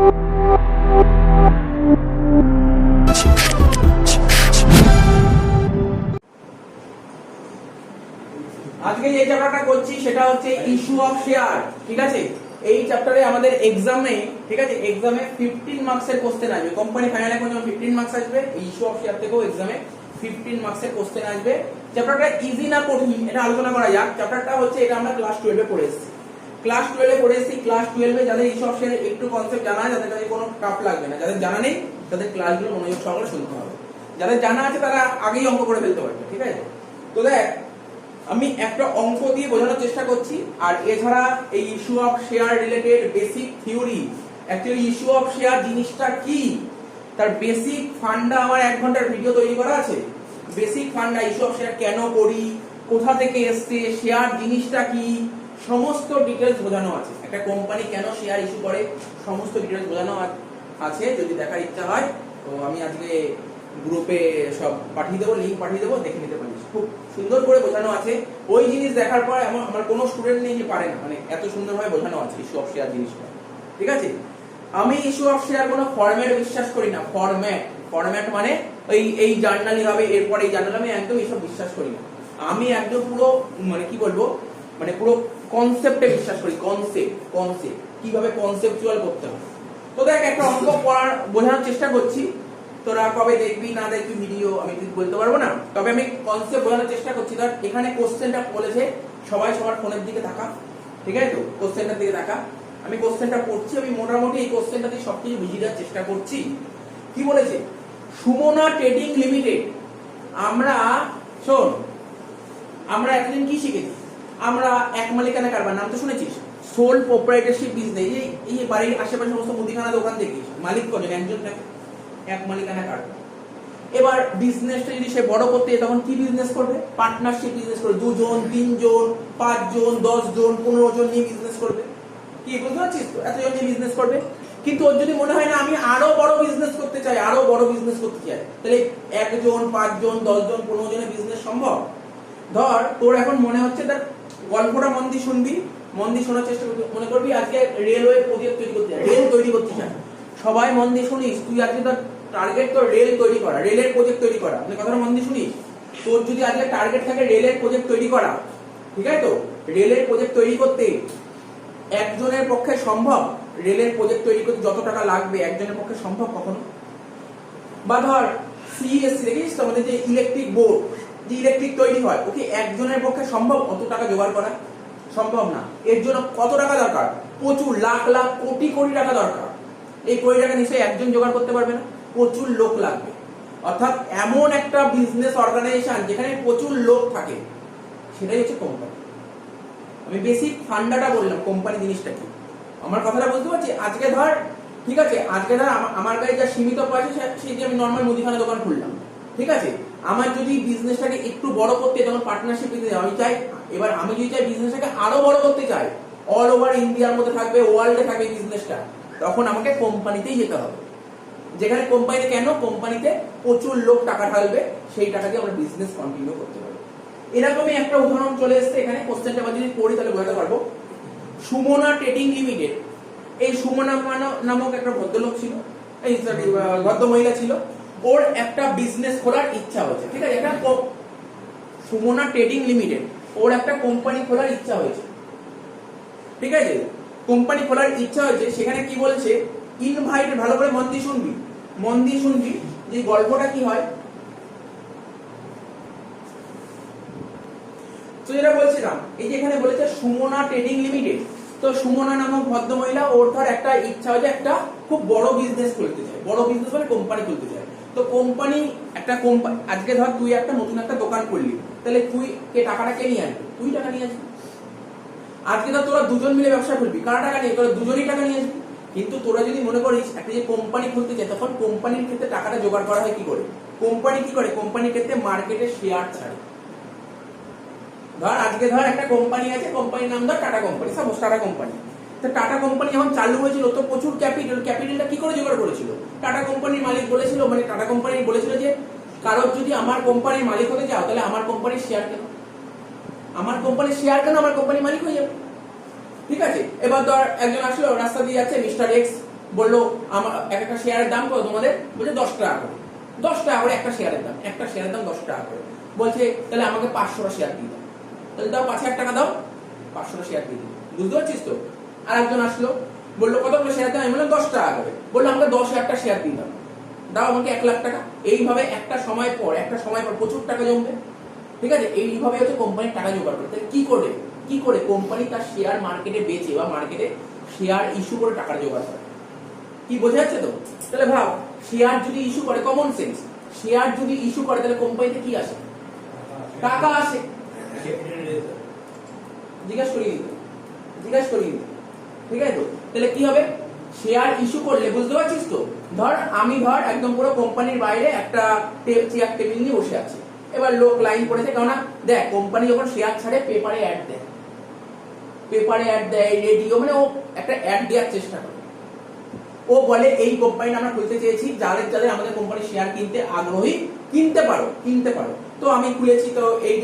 আজকে যে চ্যাপ্টারটা করছি সেটা হচ্ছে ইস্যু অফ শেয়ার। ঠিক আছে, এই চ্যাপ্টারে আমাদের এক্সামে, ঠিক আছে, এক্সামে 15 মার্কসের কোশ্চেন আসবে। কোম্পানি ফাইনাল এখন যখন 15 মার্কস আসবে, ইস্যু অফ শেয়ার থেকেও এক্সামে 15 মার্কসের কোশ্চেন আসবে। চ্যাপ্টারটা ইজি না কঠিন এটা আলোচনা করা যাক। চ্যাপ্টারটা হচ্ছে, এটা আমরা ক্লাস 12 এ পড়ে এসেছি। ক্লাস 12 এ পড়ে এসেছি। ক্লাস 12 এ যাদের ইস্যু অফ শেয়ার একটু কনসেপ্ট জানা আছে, তাদের কাছে কোনো টাফ লাগবে না। যাদের জানা নেই তাদের ক্লাসগুলো মনোযোগ সহকারে শুনতে হবে। যাদের জানা আছে তারা আগেই অঙ্ক করে ফেলতে পারবে। ঠিক আছে, তো দেখ আমি একটা অঙ্ক দিয়ে বোঝানোর চেষ্টা করছি। আর এছাড়া এই issue of share related basic theory, actually issue of share জিনিসটা কি তার বেসিক ফান্ডা আমার 1 ঘন্টার ভিডিও তৈরি করা আছে। Basic funda, issue of share কেন করি, কোথা থেকে এসছে, শেয়ার জিনিসটা কি, সমস্ত ডিটেলস বোঝানো আছে। একটা কোম্পানি কেন শেয়ার ইস্যু করে সমস্ত ডিটেলস বোঝানো আছে। যদি দেখার ইচ্ছা হয় তো আমি আজকে গ্রুপে সব পাঠিয়ে দেবো, লিংক পাঠিয়ে দেবো, দেখে নিতে পারিস। খুব সুন্দর করে বোঝানো আছে। ওই জিনিস দেখার পর আমার কোনো স্টুডেন্ট নেই যে পারে না, মানে এত সুন্দরভাবে বোঝানো আছে ইস্যু অফ শেয়ার জিনিসটা। ঠিক আছে, আমি ইস্যু অফ শেয়ার কোনো ফরম্যাট বিশ্বাস করি না। ফরম্যাট মানে এই জার্নালই হবে, এরপর এই জার্নাল, আমি একদম এইসব বিশ্বাস করি না। আমি একদম পুরো মানে কি বলবো, মানে পুরো কনসেপ্টে বিশ্বাস করি। কনসেপ্ট কিভাবে কনসেপচুয়াল করতে হবে। তো দেখ একটা অঙ্ক পড়ার বোঝানোর চেষ্টা করছি, তোরা কবে দেখবি না দেখবি ভিডিও আমি ঠিক বলতে পারবো না, তবে আমি কনসেপ্ট বোঝানোর চেষ্টা করছি। ধর এখানে কোশ্চেনটা বলেছে, সবাই সবার ফোনের দিকে তাকা। ঠিক আছে, তো কোশ্চেনটার দিকে তাকা। আমি কোশ্চেনটা পড়ছি, আমি মোটামুটি এই কোশ্চেনটা দিয়ে সবকিছু বুঝিয়ে দেওয়ার চেষ্টা করছি। কি বলেছে, সুমনা ট্রেডিং লিমিটেড। আমরা শোন, আমরা এতদিন কি শিখেছি, আমরা এক মালিকানা কারবার, নাম তো শুনেছিস, সোল প্রোপ্রাইটারশিপ বিজনেস। এই বাড়ির আশেপাশে সমস্ত মুদিখানা দোকান দেখিস, মালিক কজন, একজন থাকে, এক মালিকানা কারবার। এবার বিজনেসটা যদি সে বড় করতে যায় তখন কি বিজনেস করবে, পার্টনারশিপ বিজনেস করবে। 2 জন 3 জন 5 জন 10 জন 15 জন নিয়ে বিজনেস করবে। কি বুঝতে পারছিস তো, এতজন নিয়ে বিজনেস করবে। কিন্তু ওর যদি মনে হয় না আমি আরো বড় বিজনেস করতে চাই, তাহলে 1 জন 5 জন 10 জন 15 জনের বিজনেস সম্ভব। ধর তোর এখন মনে হচ্ছে, তার গল্পটা মন দিয়ে শুনবি, মন দিয়ে শোনার চেষ্টা করবি। মনে করবি আজকে রেলওয়ে প্রজেক্ট তৈরি করতে চাই, রেল তৈরি করতে চাই। সবাই মন দিয়ে শুনিস, তুই আজকে তোর টার্গেট তোর রেল তৈরি করা, রেলের প্রজেক্ট তৈরি করা। মানে কথাটা মন দিয়ে শুনিস, তোর যদি আজকে টার্গেট থাকে রেলের প্রজেক্ট তৈরি করা, ঠিক আছে, তো রেলের প্রজেক্ট তৈরি করতে একজনের পক্ষে সম্ভব? রেলের প্রজেক্ট তৈরি করতে যত টাকা লাগবে একজনের পক্ষে সম্ভব কখনো? বা ধর সিএসসি দেখিস তো, আমাদের যে ইলেকট্রিক বোর্ড, যে ইলেকট্রিক তৈরি হয়, ওকে একজনের পক্ষে সম্ভব অত টাকা জোগাড় করা? সম্ভব না। এর জন্য কত টাকা দরকার? প্রচুর, লাখ লাখ কোটি কোটি টাকা দরকার। এই কোটি টাকা নিশ্চয়ই একজন জোগাড় করতে পারবে না, প্রচুর লোক লাগবে। অর্থাৎ এমন একটা বিজনেস অর্গানাইজেশন যেখানে প্রচুর লোক থাকে, সেটাই হচ্ছে কোম্পানি। আমি বেসিক ফান্ডাটা বললাম, কোম্পানি জিনিসটা কি। আমার কথাটা বুঝতে পারছি? আজকে ধর, ঠিক আছে, আজকে ধর আমার কাছে যা সীমিত পয়সা, সেই যে আমি নর্মাল মুদিখানা দোকান খুললাম, ঠিক আছে। আমার যদি বিজনেসটাকে একটু বড় করতে, যেমন পার্টনারশিপ বিজনেস আমি চাই, এবার আমি যদি চাই বিজনেসটাকে আরো বড় করতে চাই, অল ওভার ইন্ডিয়ার মধ্যে থাকবে, ওয়ার্ল্ডে থাকবে বিজনেসটা, তখন আমাকে কোম্পানিতেই যেতে হবে। যেখানে কোম্পানিতে, কেন কোম্পানিতে প্রচুর লোক টাকা ঢালবে, সেই টাকা দিয়ে আমরা বিজনেস কন্টিনিউ করতে পারবো। এরকমই একটা উদাহরণ চলে এসছে এখানে। কোশ্চেনটা যদি পড়ি তাহলে বোঝাতে পারবো। সুমনা ট্রেডিং লিমিটেড, এই সুমনা নামক একটা ভদ্রলোক ছিল, এই ভদ্র মহিলা ছিল, ওর একটা বিজনেস খোলার ইচ্ছা হয়েছে। ঠিক আছে, একটা সুমনা ট্রেডিং লিমিটেড, ওর একটা কোম্পানি খোলার ইচ্ছা হয়েছে। ঠিক আছে, কোম্পানি খোলার ইচ্ছা হয়েছে। সেখানে কি বলছে, ইনভাইট, ভালো করে মন দিয়ে শুনবি যে গল্পটা কি হয়। তো যেটা বলছিলাম, এই যে এখানে বলেছে সুমনা ট্রেডিং লিমিটেড। তো সুমনা নামক ভদ্র মহিলা, ওর ধর একটা ইচ্ছা হয়েছে, একটা খুব বড় বিজনেস খুলতে চায়। বড় বিজনেস মানে কোম্পানি খুলতে চায়। তো কোম্পানি, একটা কোম্পানি, আজকে ধর তুই একটা নতুন একটা দোকান করলি, তাহলে তুই টাকাটা কে নিয়ে আসবি? তুই টাকা নিয়ে আসবি। আজকে ধর তোরা দুজন মিলে ব্যবসা খুলবি, কারা টাকা নিয়ে? তোরা দুজনই টাকা নিয়ে আসবি। কিন্তু তোরা যদি মনে করিস একটা যে কোম্পানি খুলতে চায়, তখন কোম্পানির ক্ষেত্রে টাকাটা জোগাড় করা হয় কি করে? কোম্পানি কি করে? কোম্পানির ক্ষেত্রে মার্কেটে শেয়ার ছাড়ে। ধর আজকে ধর একটা কোম্পানি আছে, কোম্পানির নাম ধর tata company, suppose tata company. তো টাটা কোম্পানি যখন চালু হয়েছিল, তো প্রচুর ক্যাপিটালটা কি করে জোগাড় করেছিল? টাটা কোম্পানির মালিক বলেছিল, মানে টাটা কোম্পানি বলেছিল যে কারোর যদি আমার কোম্পানির মালিক হতে চাও তাহলে আমার কোম্পানির শেয়ার কেন, আমার কোম্পানির মালিক হয়ে যাবে। ঠিক আছে, এবার ধর একজন আসলো, রাস্তা দিয়ে যাচ্ছে, মিস্টার এক্স, বললো আমার একটা শেয়ারের দাম কত তোমাদের, বলছে 10 টাকা করে, 10 টাকা করে একটা শেয়ারের দাম, একটা শেয়ারের দাম 10 টাকা করে। বলছে তাহলে আমাকে 500টা শেয়ার দিয়ে দাও, তাহলে দাও 5000 টাকা দাও, 500টা শেয়ার দিয়ে দিই। বুঝতে পারছিস তো? আর একজন আসলো, বললো কতগুলো শেয়ার দাও, আমি বললাম 10 টাকা করে, বললো আমাকে 10,000টা শেয়ার দিয়ে দাও, দাও আমাকে 1 লাখ টাকা। এইভাবে একটা সময় পর প্রচুর টাকা জমবে, ঠিক আছে? এইভাবে হচ্ছে কোম্পানির টাকা জোগাড় করে। তাহলে কি করে কোম্পানি তার শেয়ার মার্কেটে বেচে বা মার্কেটে শেয়ার ইস্যু করে টাকা জোগাড় করে। কি বোঝা যাচ্ছে তো? তাহলে ভাব, শেয়ার যদি ইস্যু করে, কমন সেন্স, শেয়ার যদি ইস্যু করে তাহলে কোম্পানিতে কি আসে? টাকা আসে। জিজ্ঞাসা করি, ঠিক আছে তো? তাহলে কি হবে? শেয়ার ইস্যু করলে, বুঝতে পারছিস তো? আমি একদম পুরো কোম্পানির বাইরে একটা চেয়ার টেবিল নিয়ে বসে আছি, এবার লোক লাইন পড়েছে, কেননা দেখ কোম্পানি যখন শেয়ার ছাড়ে পেপারে অ্যাড দেয়, রেডিও, মানে ও একটা অ্যাড দেওয়ার চেষ্টা করে। ও বলে এই কোম্পানি আমরা খুলতে চেয়েছি, যাদের আমাদের কোম্পানি শেয়ার কিনতে আগ্রহী কিনতে পারো। তো আমি খুলেছি, তো এই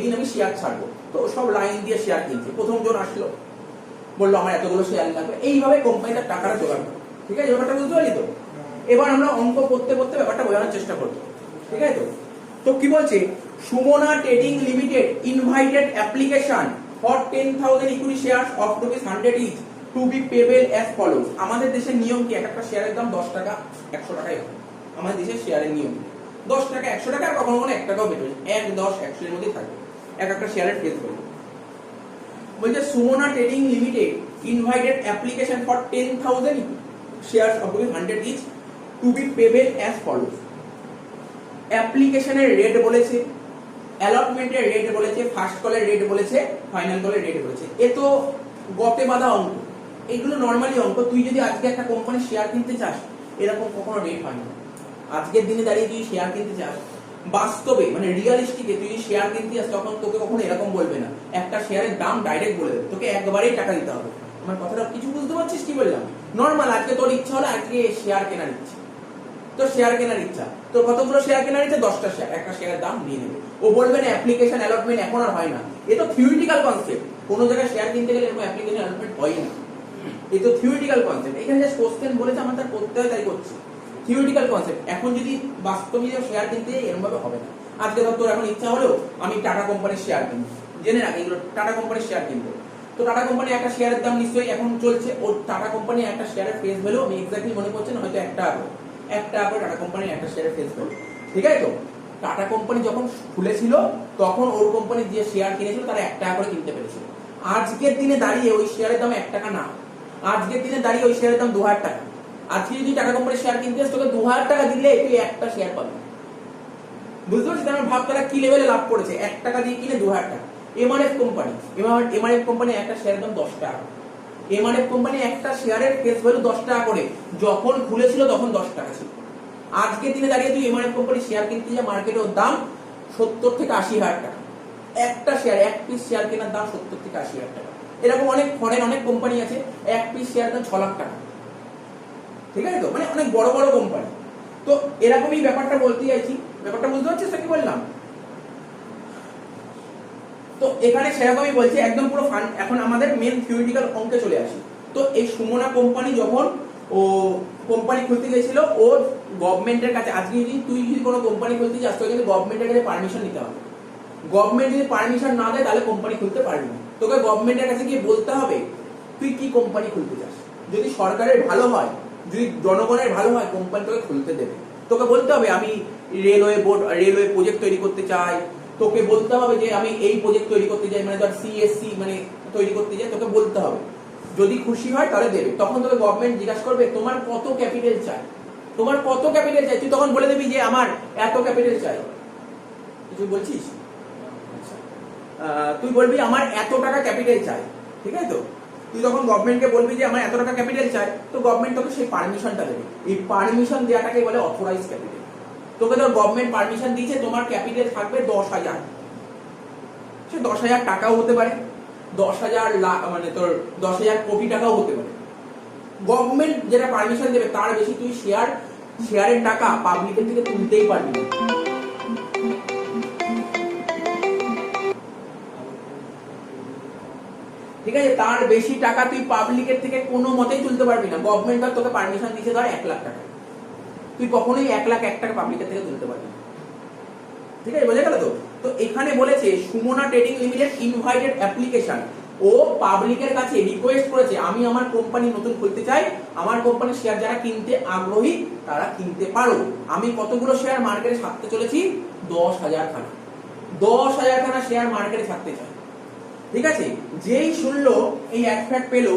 দিন আমি শেয়ার ছাড়বো। তো সব লাইন দিয়ে শেয়ার কিনছে। প্রথম জন আসলো, বললো আমার এতগুলো শেয়ার লাগবে। এইভাবে কোম্পানি তার টাকাটা জোগাড় করে। ঠিক আছে, ব্যাপারটা বুঝতে পারলি তো? এবার আমরা অঙ্ক করতে ব্যাপারটা বোঝানোর চেষ্টা করবো। ঠিক আছে তো? তো কি বলছে, Sumana trading limited invited application for 10,000 equity shares of ₹100 each to be payable as follows. আমাদের দেশের নিয়ম কি, একটা শেয়ারের দাম 10 টাকা 100 টাকাই হয়। আমাদের দেশের শেয়ারের নিয়ম 10 টাকা 100 টাকা, আর কখনো 1 টাকাও বেটে 1, 10, 100 এর মধ্যেই থাকে একটা শেয়ারের ফেস ভ্যালু। বলছে Sumana trading limited invited application for 10,000 shares of ₹100 each to be payable as follows. অ্যাপ্লিকেশনের রেট বলেছে, অ্যালটমেন্টের রেট বলেছে, ফার্স্ট কলের রেট বলেছে, ফাইনাল কলের রেট বলেছে। এ তো গতে বাঁধা অঙ্ক, এগুলো নর্মালি অঙ্ক। তুই যদি আজকে একটা কোম্পানির শেয়ার কিনতে চাস, এরকম কখনো রেট হয় না। আজকের দিনে দাঁড়িয়ে তুই শেয়ার কিনতে চাস, বাস্তবে মানে রিয়ালিস্টিকে তুই শেয়ার কিনতে চাস, তখন তোকে কখনো এরকম বলবে না, একটা শেয়ারের দাম ডাইরেক্ট বলে দেবে, তোকে একবারেই টাকা দিতে হবে। আমার কথাটা কিছু বুঝতে পারছিস কি বললাম? নর্মাল আজকে তোর ইচ্ছা হলো আজকে শেয়ার কেনার ইচ্ছা, তো শেয়ার কেনার ইচ্ছা, তো কতগুলো শেয়ার কেনার ইচ্ছা? 10টা শেয়ার, একটা শেয়ারের দাম দিয়ে নেবে। ও বলবে না অ্যাপ্লিকেশন অ্যালটমেন্ট এখন আর হয় না। এ তো থিওরিটিক্যাল কনসেপ্ট, কোনো জায়গায় শেয়ার কিনতে গেলে এরকম অ্যাপ্লিকেশন অ্যালটমেন্ট হয় না। এ তো থিওরিটিক্যাল কনসেপ্ট। এখানে জাস্ট কোশ্চেন বলেছে, আমার তার করতে হয় তাই করছি। থিওরিটিক্যাল কনসেপ্ট, এখন যদি বাস্তবে শেয়ার কিনতে যাই এরকম ভাবে হবে না। আজকে ধর তোর এখন ইচ্ছা হলো আমি টাটা কোম্পানির শেয়ার কিনবো, জেনে রাখ এগুলো টাটা কোম্পানির শেয়ার কিনবো। তো টাটা কোম্পানি একটা শেয়ারের দাম নিশ্চয়ই এখন চলছে, ওর টাটা কোম্পানি একটা শেয়ারের ফেস ভ্যালু আমি এক্স্যাক্টলি মনে করছি না, হয়তো 1 টাকা করে টাটা কোম্পানির একটা শেয়ারের ফেস ভ্যালু। ঠিক আছে তো? টাটা কোম্পানি যখন খুলেছিল তখন ওর কোম্পানি যে শেয়ার কিনেছিল তারা 1 টাকা করে কিনতে পেরেছিল। আজকের দিনে দাঁড়িয়ে ওই শেয়ারের দাম 1 টাকা না, আজকের দিনে দাঁড়িয়ে ওই শেয়ারের দাম 2000 টাকা। আজকে যদি টাটা কোম্পানির শেয়ার কিনতে তোকে 2000 টাকা দিলে তুই একটা শেয়ার পাবি। বুঝতে পারছিস? আমার ভাব তারা কি লেভেলে লাভ করেছে, 1 টাকা দিয়ে কিনে 2000 টাকা। এমআরএফ কোম্পানি একটা শেয়ারের দাম 10 টাকা। এমআরএফ কোম্পানি একটা শেয়ারের ফেস ভ্যালু 10 টাকা করে, যখন খুলেছিল তখন 10 টাকা ছিল। আজকের দিনে দাঁড়িয়ে তুই এমআরএফ কোম্পানির শেয়ার কিনতে যা, মার্কেটে ওর দাম 70 থেকে 80,000 টাকা। একটা শেয়ার, এক পিস শেয়ার কেনার দাম 70 থেকে 80,000 টাকা। এরকম অনেক ফরেন অনেক কোম্পানি আছে, এক পিস শেয়ার দাম 6 লাখ টাকা। ঠিক আছে তো? মানে অনেক বড় বড় কোম্পানি। তো এরকমই ব্যাপারটা বলতে চাইছি, ব্যাপারটা বুঝতে পারছিস কি বললাম? তো এখানে সেরকমই বলছি, একদম পুরো ফান। এখন আমাদের মেন থিওরিটিক্যাল অঙ্কে চলে আসি। তো এই সুমনা কোম্পানি যখন ও কোম্পানি খুলতে গেছিল, ওর গভর্নমেন্টের কাছে, আজকে যদি তুই কোনো কোম্পানি খুলতে যাস তোকে কিন্তু গভর্নমেন্টের কাছে পারমিশন নিতে হবে। গভর্নমেন্ট যদি পারমিশন না দেয় তাহলে কোম্পানি খুলতে পারবি না। তোকে গভর্নমেন্টের কাছে গিয়ে বলতে হবে তুই কি কোম্পানি খুলতে চাস। যদি সরকারের ভালো হয়, যদি জনগণের ভালো হয়, কোম্পানি তোকে খুলতে দেবে। তোকে বলতে হবে আমি রেলওয়ে প্রজেক্ট তৈরি করতে চাই, তোকে বলতে হবে যে আমি এই প্রজেক্ট তৈরি করতে চাই, মানে ধর সিএসসি মানে তৈরি করতে চাই, তোকে বলতে হবে। যদি খুশি হয় তাহলে দেবে। তখন তোকে গভর্নমেন্ট জিজ্ঞাসা করবে তোমার কত ক্যাপিটাল চাই, তুই তখন বলে দিবি যে আমার এত ক্যাপিটাল চাই। কিছু বলছিস? তুই বলবি আমার এত টাকা ক্যাপিটাল চাই। ঠিক আছে তো? তুই তখন গভর্নমেন্টকে বলবি যে আমার এত টাকা ক্যাপিটাল চাই, তো গভর্নমেন্ট তোকে সেই পারমিশনটা দেবে। এই পারমিশন দেওয়াটাকে বলে অথরাইজ ক্যাপিটাল। তোকে ধর গভর্নমেন্ট পারমিশন দিয়েছে তোমার ক্যাপিটাল থাকবে 10,000, সে 10,000 টাকাও হতে পারে, 10,000 লাখ মানে তোর 10,000 কোটি টাকাও হতে পারে। গভর্নমেন্ট যেটা পারমিশন দেবে তার বেশি তুই শেয়ারের টাকা পাবলিকের থেকে তুলতেই পারবি না। ঠিক ঠিক আছে, তার বেশি টাকা তুই পাবলিকের থেকে কোনো মতেই তুলতে পারবি না। গভর্নমেন্ট তোকে পারমিশন দিচ্ছে ধর 1 লাখ টাকা, তুই কখনোই 1,01,000 টাকা পাবলিকের থেকে তুলতে পারবি না। ঠিক আছে, বোঝা গেল তো? তো এখানে বলেছে Sumana trading limited invited application, ও পাবলিকের কাছে রিকোয়েস্ট করেছে আমি আমার কোম্পানি নতুন খুলতে চাই, আমার কোম্পানির শেয়ার যারা কিনতে আগ্রহী তারা কিনতে পারো। আমি কতগুলো শেয়ার মার্কেটে ছাড়তে চলেছি? 10,000 খানা। 10,000 খানা শেয়ার মার্কেটে ছাড়তে চাই। ঠিক আছে, যেই শুনলো এই অ্যাড পেলো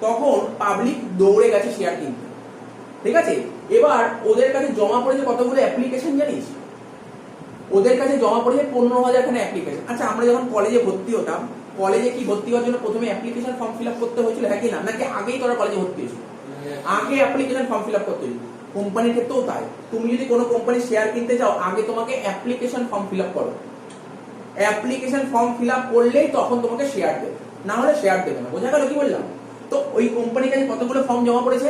তখন পাবলিক দৌড়ে গেছে শেয়ার কিনতে। ঠিক আছে, এবার ওদের কাছে জমা পড়েছে কতগুলো অ্যাপ্লিকেশন জানিস? ওদের কাছে জমা পড়েছে 15,000 খানা অ্যাপ্লিকেশন। আচ্ছা, আমরা যখন কলেজে ভর্তি হতাম, কলেজে কি ভর্তি হওয়ার জন্য প্রথমে অ্যাপ্লিকেশন ফর্ম ফিল আপ করতে হয়েছিল, হ্যাঁ কি না? নাকি আগেই তোরা কলেজে ভর্তি হয়েছিল? আগে অ্যাপ্লিকেশন ফর্ম ফিল আপ করতে হয়েছিল। কোম্পানির ক্ষেত্রেও তাই, তুমি যদি কোনো কোম্পানির শেয়ার কিনতে চাও আগে তোমাকে অ্যাপ্লিকেশন ফর্ম ফিল আপ করো। অ্যাপ্লিকেশন ফর্ম ফিল আপ করলেই তখন তোমাকে শেয়ার দেবে, না হলে শেয়ার দেবে না। বোঝা গেল কি বললাম? তো ওই কোম্পানির কাছে কতগুলো ফর্ম জমা পড়েছে?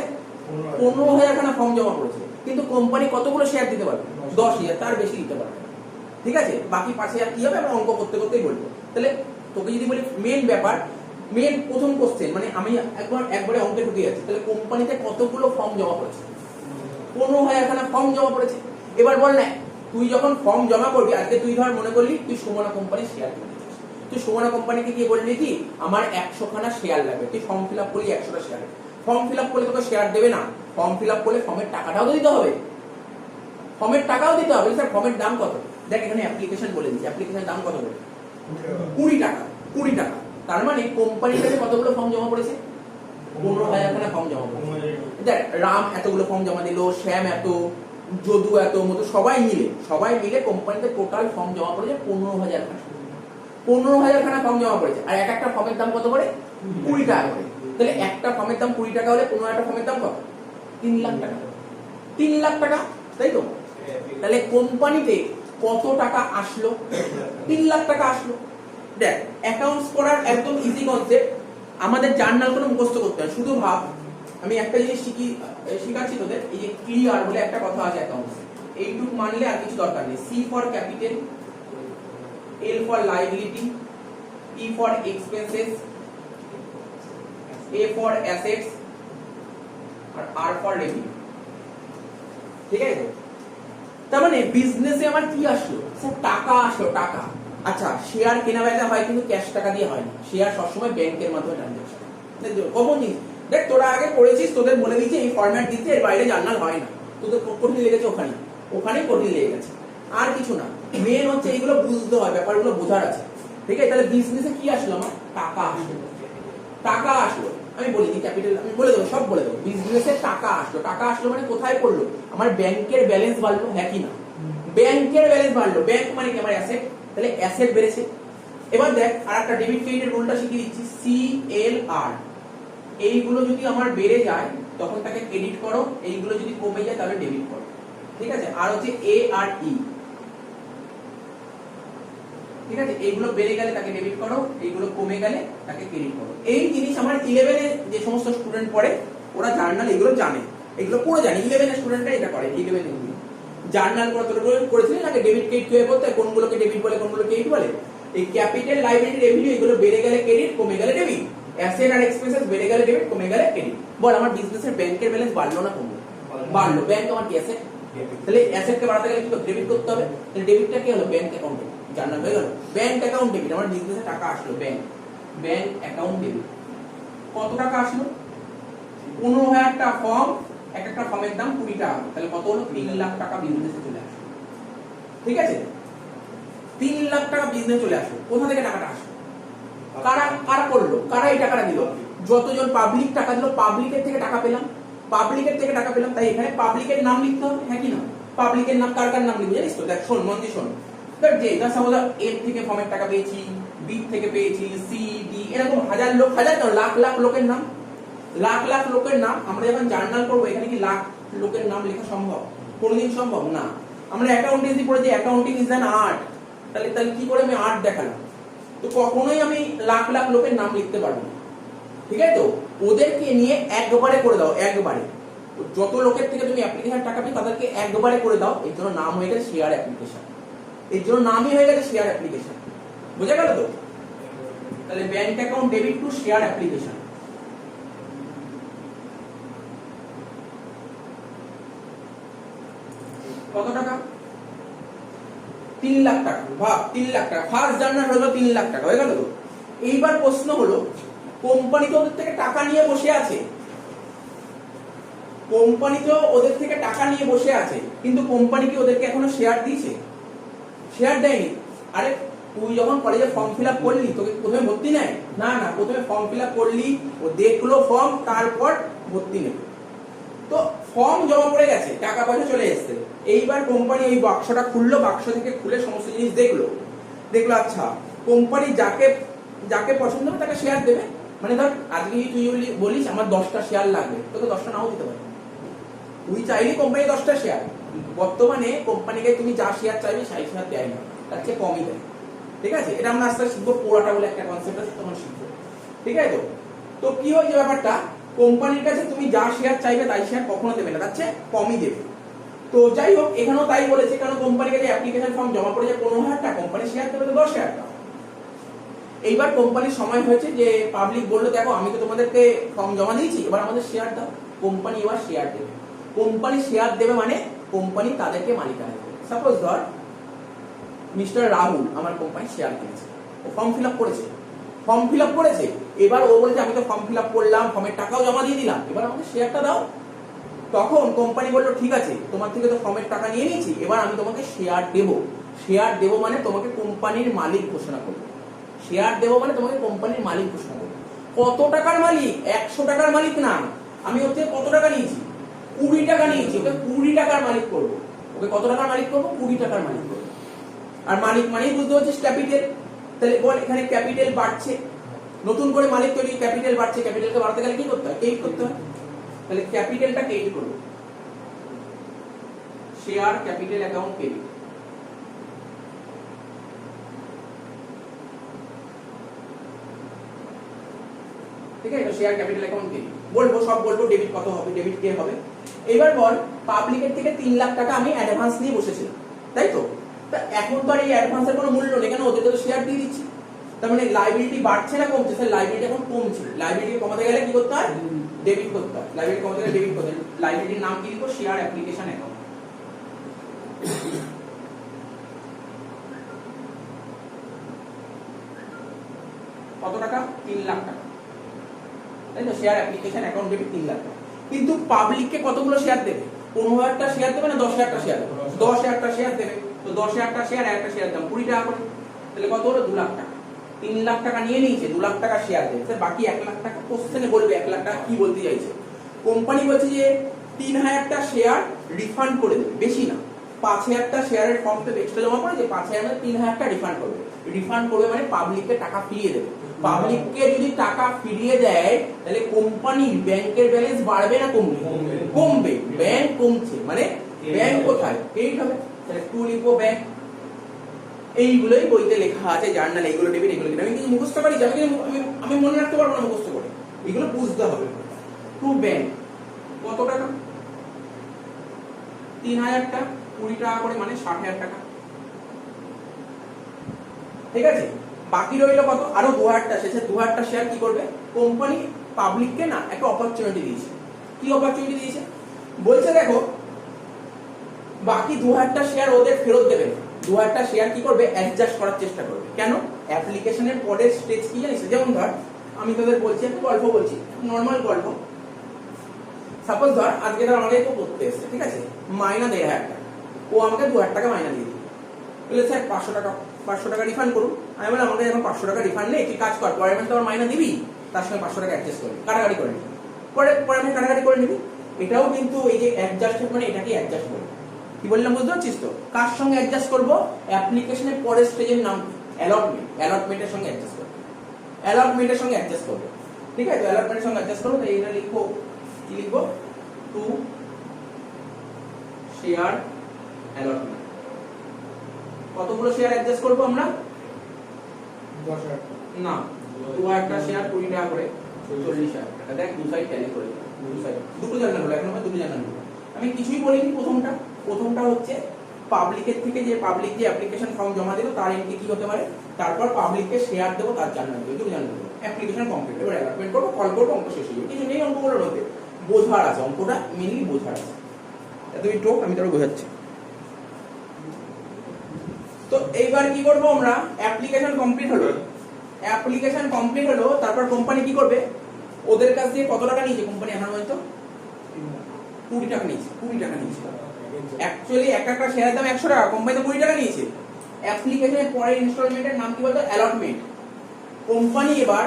15,000 খানা ফর্ম জমা পড়েছে, কিন্তু কোম্পানি কতগুলো শেয়ার দিতে পারবে? 10,000, তার বেশি দিতে পারবে। ঠিক আছে, বাকি 5,000 কি হবে আমরা অঙ্ক করতে করতেই বলবো। তাহলে তোকে যদি বলি মেন ব্যাপার, মেন প্রথম কোশ্চেন, মানে আমি একবারে অঙ্কে ঢুকে যাচ্ছি, তাহলে কোম্পানিতে কতগুলো ফর্ম জমা পড়েছে? 15,000 খানা ফর্ম জমা পড়েছে। এবার বল না, তুই যখন ফর্ম জমা করবি, আজকে তুই ধর মনে করলি তুই সুমনা কোম্পানির শেয়ার কিনতে চাস, তুই সুমনা কোম্পানিকে গিয়ে বললি কি আমার 100 খানা শেয়ার লাগবে, তুই ফর্ম ফিল আপ করলি 100টা শেয়ার। ফর্ম ফিল আপ করলে তোকে শেয়ার দেবে না, ফর্ম ফিল আপ করলে ফর্মের টাকাটাও দিতে হবে। ফর্মের টাকাও দিতে হবে। স্যার ফর্মের দাম কত? দেখ এখানে অ্যাপ্লিকেশন বলে দিচ্ছি, অ্যাপ্লিকেশনের দাম কত বলে? 20 টাকা। 20 টাকা, তার মানে কোম্পানির কাছে কতগুলো ফর্ম জমা পড়েছে? 15,000 খানা ফর্ম জমা পড়েছে। দেখ রাম এতগুলো ফর্ম জমা দিল, শ্যাম এত, যদু এত, মতো সবাই মিলে কোম্পানিতে টোটাল ফর্ম জমা পড়েছে 15,000 খানা। 15,000 খানা ফর্ম জমা পড়েছে, আর এক একটা ফর্মের দাম কত করে? 20 টাকা করে। তাহলে একটা ফর্মের দাম 20 টাকা হলে 15,000 ফর্মের দাম কত? 3 লাখ টাকা। 3 লাখ টাকা, তাই তো? তাহলে কোম্পানিতে কত টাকা আসলো? 3 লাখ টাকা আসলো। দেখ অ্যাকাউন্টস করার একদম ইজি কনসেপ্ট, আমাদের জার্নাল কোনো মুখস্থ করতে হয়, শুধু ভাব। আমি একটা জিনিস শিখাচ্ছি তোদের, এই যে ক্লিয়ার বলে একটা কথা আছে অ্যাকাউন্টস, এইটুক মানলে আর কিছু দরকার নেই। C for capital, L for liability, E for expenses, A for assets, আর আর ফর রেভিনিউ। ঠিক আছে, তার মানে বিজনেসে আমার কি আসলো? স্যার টাকা আসলো, টাকা। আচ্ছা, শেয়ার কেনা বেচা হয় কিন্তু ক্যাশ টাকা দিয়ে হয় না, শেয়ার সবসময় ব্যাংকের মাধ্যমে ট্রানজাকশন। কমন জিনিস। দেখ তোরা আগে পড়েছিস, তোদের বলে দিচ্ছে এই ফরম্যাট দিচ্ছে, এর বাইরে জার্নাল হয় না। তোদের কঠিন লেগেছে ওখানেই কঠিন লেগে গেছে, আর কিছু না। মেন হচ্ছে এইগুলো বুঝতে হয়, ব্যাপারগুলো বোঝার আছে। ঠিক আছে, তাহলে বিজনেসে কি আসলো? আমার টাকা আসলো। টাকা আসলো, আমি বলি দি ক্যাপিটাল, আমি বলে দেবো, সব বলে দেবো। বিজনেসে টাকা আসলো, টাকা আসলো মানে কোথায় পড়লো? আমার ব্যাংকের ব্যালেন্স বাড়লো, হ্যাঁ কি না? ব্যাংকের ব্যালেন্স বাড়লো, ব্যাংক মানে কি? আমার অ্যাসেট, তাহলে অ্যাসেট বেড়েছে। এবার দেখ আর একটা ডেবিট ক্রেডিটের রুলটা শিখিয়ে দিচ্ছি, CLR। এইগুলো যদি আমার বেড়ে যায় তখন তাকে ক্রেডিট করো, এইগুলো যদি কমে যায় তাহলে ডেবিট করো। ঠিক আছে, আর হচ্ছে ARE। ঠিক আছে, এইগুলো বেড়ে গেলে তাকে ডেবিট করো, এইগুলো কমে গেলে তাকে ক্রেডিট করো। এই জিনিস আমার 11 এ যে সমস্ত স্টুডেন্ট পড়ে ওরা জার্নাল এগুলো জানে, এগুলো পুরো জানে। 11 এর স্টুডেন্টরা এটা করে, 11 এ জার্নাল করেছিলেন আগে, ডেবিট ক্রেডিট কিভাবে করতে হয়, কোনগুলোকে ডেবিট বলে কোনগুলো ক্রেডিট বলে। এই ক্যাপিটাল, লায়াবিলিটি, রেভিনিউ এগুলো বেড়ে গেলে ক্রেডিট, কমে গেলে ডেবিট। অ্যাসেট আর এক্সপেন্সেস বেড়ে গেলে ডেবিট, কমে গেলে ক্রেডিট। বল আমার বিজনেসের ব্যাংকের ব্যালেন্স বাড়লো না কমলো? বাড়লো। ব্যাংক আমার কি অ্যাসেট? তাহলে অ্যাসেটকে বাড়াতে গেলে কি ডেবিট করতে হবে। তাহলে ডেবিটটা কি হলো? ব্যাংক অ্যাকাউন্টে জার্নাল হয়ে গেল, ব্যাংক অ্যাকাউন্ট ডেবিট। আমার বিজনেসে টাকা আসলো, ব্যাংক অ্যাকাউন্ট ডেবিট। কত টাকা আসলো? 15,000 টাকা ফর্ম, এক একটা ফর্মের দাম 20 টাকা, তাহলে কত হলো? 3 লাখ টাকা বিজনেসে চলে আসলো। ঠিক আছে, 3 লাখ টাকা বিজনেস চলে আসলো। কোথা থেকে টাকাটা আসলো? কারা করলো? কারা এই টাকাটা দিল? যতজন পাবলিক টাকা দিল, পাবলিকের থেকে টাকা পেলাম, তাই এখানে পাবলিকের নাম লিখতে হবে, হ্যাঁ কি না? পাবলিকের নাম কার কার নাম লিখবে জানিস তো? দেখ শোন, মন দিয়ে শোন। যে সাপোজ এর থেকে ফর্মের টাকা পেয়েছি, বি থেকে পেয়েছি, সি, ডি, এরকম হাজার লোক, হাজার কেন লাখ লাখ লোকের নাম, লাখ লাখ লোকের নাম। আমরা যখন জার্নাল করবো এখানে কি লাখ লোকের নাম লেখা সম্ভব? কোনোদিন সম্ভব না। আমরা অ্যাকাউন্টেন্সি পড়েছি, অ্যাকাউন্টিং ইজ অ্যান আর্ট, তাহলে কি করে আমি আর্ট দেখালাম? তো কখনোই আমি লাখ লাখ লোকের নাম লিখতে পারবো না। ঠিক আছে, তো ওদেরকে নিয়ে একবারে করে দাও, একবারে। যত লোকের থেকে তুমি অ্যাপ্লিকেশন টাকা পেয়ে তাদেরকে একবারে করে দাও, এর জন্য নাম হয়ে গেছে শেয়ার অ্যাপ্লিকেশন। এর জন্য নামই হয়ে গেছে শেয়ার অ্যাপ্লিকেশন। বুঝা গেল তো? তাহলে bank account debit to share application. কত টাকা? 3 লাখ টাকা। ভাব 3 লাখ টাকা, ফার্স্ট জার্নাল হলো 3 লাখ টাকা, হয়ে গেল তো। এইবার প্রশ্ন হলো, কোম্পানি তো ওদের থেকে টাকা নিয়ে বসে আছে, কোম্পানি তো ওদের থেকে টাকা নিয়ে বসে আছে, কিন্তু কোম্পানি কি ওদেরকে এখনো শেয়ার দিয়েছে? শেয়ার দেয়নি। আরে তুই যখন কলেজে ফর্ম ফিল আপ করলি, তোকে প্রথমে ভর্তি নেয় না? না, প্রথমে ফর্ম ফিল আপ করলি, ও দেখলো ফর্ম, তারপর ভর্তি নেবে। তো ফর্ম জমা পড়ে গেছে, টাকা পয়সা চলে এসেছে। এইবার কোম্পানি ওই বাক্সটা খুললো, বাক্স থেকে খুলে সমস্ত জিনিস দেখলো, আচ্ছা কোম্পানি যাকে যাকে পছন্দ হবে তাকে শেয়ার দেবে। মানে ধর আজকে তুই বলিস আমার 10টা শেয়ার লাগবে, তোকে 10টা নাও দিতে পারে। তুই চাইলে কোম্পানি 10টা শেয়ার, বর্তমানে কোম্পানিকে তুমি যা শেয়ার চাইবে সেই শেয়ার দেয় না, তার চেয়ে কমই দেয়। ঠিক আছে, এটা আমরা আস্তে আস্তে শিখবো, পোড়াটা বলে একটা কনসেপ্ট আছে, তখন শিখবো। ঠিক আছে, তো কি হয়েছে ব্যাপারটা, কোম্পানির কাছে তুমি যা শেয়ার চাইবে তাই শেয়ার কখনো দেবে না, তার চেয়ে কমই দেবে। তো যাই হোক, এখানেও তাই বলেছে, কারণ কোম্পানির কাছে অ্যাপ্লিকেশন ফর্ম জমা পড়েছে 15,000 টাকা, কোম্পানি শেয়ার দেবে তো 10,000 টাকা। এইবার কোম্পানির সময় হয়েছে যে পাবলিক বললো দেখো আমি তো তোমাদেরকে ফর্ম জমা দিয়েছি, এবার আমাদের শেয়ার দাও। কোম্পানি এবার শেয়ার দেবে। কোম্পানি শেয়ার দেবে মানে কোম্পানি তাদেরকে মালিকানা দেবে। সাপোজ ধর মিস্টার রাহুল আমার কোম্পানি শেয়ার কিনেছে, ও ফর্ম ফিল আপ করেছে, এবার ও বলছে আমি তো ফর্ম ফিল আপ করলাম, ফর্মের টাকাও জমা দিয়ে দিলাম, এবার আমাদের শেয়ারটা দাও। তখন কোম্পানি বললো ঠিক আছে, তোমার থেকে তো ফর্মের টাকা নিয়ে নিয়েছি, এবার আমি তোমাকে শেয়ার দেবো। শেয়ার দেবো মানে তোমাকে কোম্পানির মালিক ঘোষণা করবো। শেয়ার দেবো মানে তোমাকে কোম্পানির মালিক ঘোষণা করবো। কত টাকার মালিক? 100 টাকার মালিক না, আমি ওর থেকে কত টাকা নিয়েছি? 20 টাকা নিয়েছি, ওকে 20 টাকার মালিক করবো। ওকে কত টাকার মালিক করবো? 20 টাকার মালিক করবো। আর মালিক মানেই বুঝতে পারছিস ক্যাপিটাল। তাহলে বল এখানে ক্যাপিটাল বাড়ছে, নতুন করে মালিক তৈরি, ক্যাপিটাল বাড়ছে, ক্যাপিটালকে বাড়াতে গেলে কি করতে হয়? ক্রেডিট করতে হয়। তাহলে ক্যাপিটালটা ক্রেডিট করবো, শেয়ার ক্যাপিটাল অ্যাকাউন্ট ক্রেডিট। ঠিক আছে, শেয়ার ক্যাপিটাল অ্যাকাউন্ট ক্রেডিট বলবো, সব বলবো, ডেবিট কত হবে, ডেবিট কে হবে। এবার বল পাবলিকের থেকে 3 লাখ টাকা আমি অ্যাডভান্স নিয়ে বসেছিলাম, তাই তো? এখন তো আর এই অ্যাডভান্সের কোনো মূল্য নেই, কেন ওদেরকে তো শেয়ার দিয়ে দিচ্ছি। তার মানে লাইবিলিটি বাড়ছে না কমছে? স্যার লাইবিলিটি এখন কমছে। লাইবিলিটি কমাতে গেলে কি করতে হয়? ডেবিট করতে হয়। লাইবিলিটি কমাতে গেলে ডেবিট করতে হয়। লাইবিলিটির নাম কি লিখবো? Share application account. কত টাকা? 3 লাখ টাকা, তাই তো? Share application account debit 3 lakh টাকা। কিন্তু পাবলিককে কতগুলো শেয়ার দেবে? 15,000টা শেয়ার দেবে না 10,000টা শেয়ার দেবে? 10,000টা শেয়ার দেবে। তো 10,000টা শেয়ার, একটা শেয়ার দাম 20 টাকা করে, তাহলে কত হলো? 2 লাখ টাকা। 3 লাখ টাকা নিয়ে নিয়েছে, 2 লাখ টাকা শেয়ার দেবে, স্যার বাকি 1 লাখ টাকা কোশ্চেনে বলবে 1 লাখ টাকা কি বলতে চাইছে। কোম্পানি বলছে যে 3,000টা শেয়ার রিফান্ড করে দেবে, বেশি না। 5,000টা শেয়ারের ফর্ম তো এক্সট্রা জমা পড়েছে, 5,000 মানে 3,000টা রিফান্ড করবে। রিফান্ড করবে মানে পাবলিককে টাকা ফিরিয়ে দেবে। পাবলিককে যদি টাকা ফিরিয়ে দেয়, তাহলে কোম্পানির ব্যাংকের ব্যালেন্স বাড়বে না কমবে? কমবে। ব্যাংক কমছে মানে ব্যাংক কোথায়? ক্রেডিট হবে। তাহলে টু লিখবো ব্যাংক। এইগুলোই বইতে লেখা আছে, জার্নাল, এইগুলো ডেবিট, এগুলো আমি কিছু মুখস্থ করি, আমি মনে রাখতে পারবো না মুখস্থ করে, এগুলো বুঝতে হবে। টু ব্যাংক কত টাকা? 3,000টা 20 টাকা করে মানে 60,000 টাকা। ঠিক আছে, বাকি রইল কত? আরো 2,000টা। শেষে 2,000টা শেয়ার কি করবে? কোম্পানি পাবলিককে না একটা অপরচুনিটি দিয়েছে। কি অপরচুনিটি দিয়েছে? বলছে দেখো বাকি 2,000টা শেয়ার ওদের ফেরত দেবে। 2,000টা শেয়ার কি করবে? অ্যাডজাস্ট করার চেষ্টা করবে। কেন? অ্যাপ্লিকেশনের পরের স্টেজ কি জানিস? যেমন ধর আমি তোদের বলছি, একটা গল্প বলছি, নর্মাল গল্প। সাপোজ ধর আজকে ধর আমাকে কেউ করতে এসছে, ঠিক আছে, মাইনা 1,500 টাকা, ও আমাকে 2,000 টাকা মাইনা দিয়ে দিল। বলে স্যার 500 টাকা রিফান্ড করুন। আমি বললাম আমাকে যখন 500 টাকা রিফান্ড নেই, তুই কাজ কর, পরের মাসে তোমার মাইনা দিবি, তার সঙ্গে 500 টাকা অ্যাডজাস্ট করবি, কাটাকাটি করে নিবি, পরে আমি কাটাকাটি করে নিবি। এটাও কিন্তু এই যে অ্যাডজাস্ট মানে এটাকে অ্যাডজাস্ট করবো। কি বললাম বুঝতে পারছিস তো? কার সঙ্গে অ্যাডজাস্ট করবো? অ্যাপ্লিকেশনের পরের স্টেজের নাম অ্যালটমেন্ট। অ্যালটমেন্টের সঙ্গে অ্যাডজাস্ট করবো, অ্যালটমেন্টের সঙ্গে অ্যাডজাস্ট করবো। ঠিক আছে, তো অ্যালটমেন্টের সঙ্গে অ্যাডজাস্ট করবো। তাই এটা লিখবো, কি লিখবো? To share allotment. কতগুলো শেয়ার অ্যাডজাস্ট করবো আমরা? 10,000 না, 2,000টা শেয়ার 20 টাকা করে 40,000 টাকা। দেখ দু সাইড ট্যালি করে দিলাম, দু সাইড দুটো জার্নাল হলো, এখন দুটো জার্নাল হলো। আমি কিছুই বলিনি। প্রথমটা হচ্ছে পাবলিকের থেকে যে পাবলিক যে অ্যাপ্লিকেশন ফর্ম জমা দিল তার এন্ট্রি কি হতে পারে? তারপর পাবলিককে শেয়ার দেবো, তার জানানো দেবো, জানানো দেবো, অ্যাপ্লিকেশন কমপ্লিট, এবার অ্যালটমেন্ট করবো, কল করবো, অঙ্ক শেষ হয়ে যাবে। কিছু নেই অঙ্কগুলোর মধ্যে, বোঝার আছে, অঙ্কটা মেনলি বোঝার আছে। তুমি টোক, আমি তোর বোঝাচ্ছি। তো এইবার কি করবো আমরা, অ্যাপ্লিকেশন কমপ্লিট হলো, অ্যাপ্লিকেশন কমপ্লিট হলো, তারপর কোম্পানি কি করবে, ওদের কাছ দিয়ে কত টাকা নিয়েছে কোম্পানি এখন পর্যন্ত? 20 টাকা নিয়েছে, 20 টাকা নিয়েছে। অ্যাকচুয়ালি একটা শেয়ারের দাম 100 টাকা, কোম্পানি তো 20 টাকা নিয়েছে। অ্যাপ্লিকেশনের পরের ইনস্টলমেন্টের নাম কি বলতো? অ্যালটমেন্ট। কোম্পানি এবার,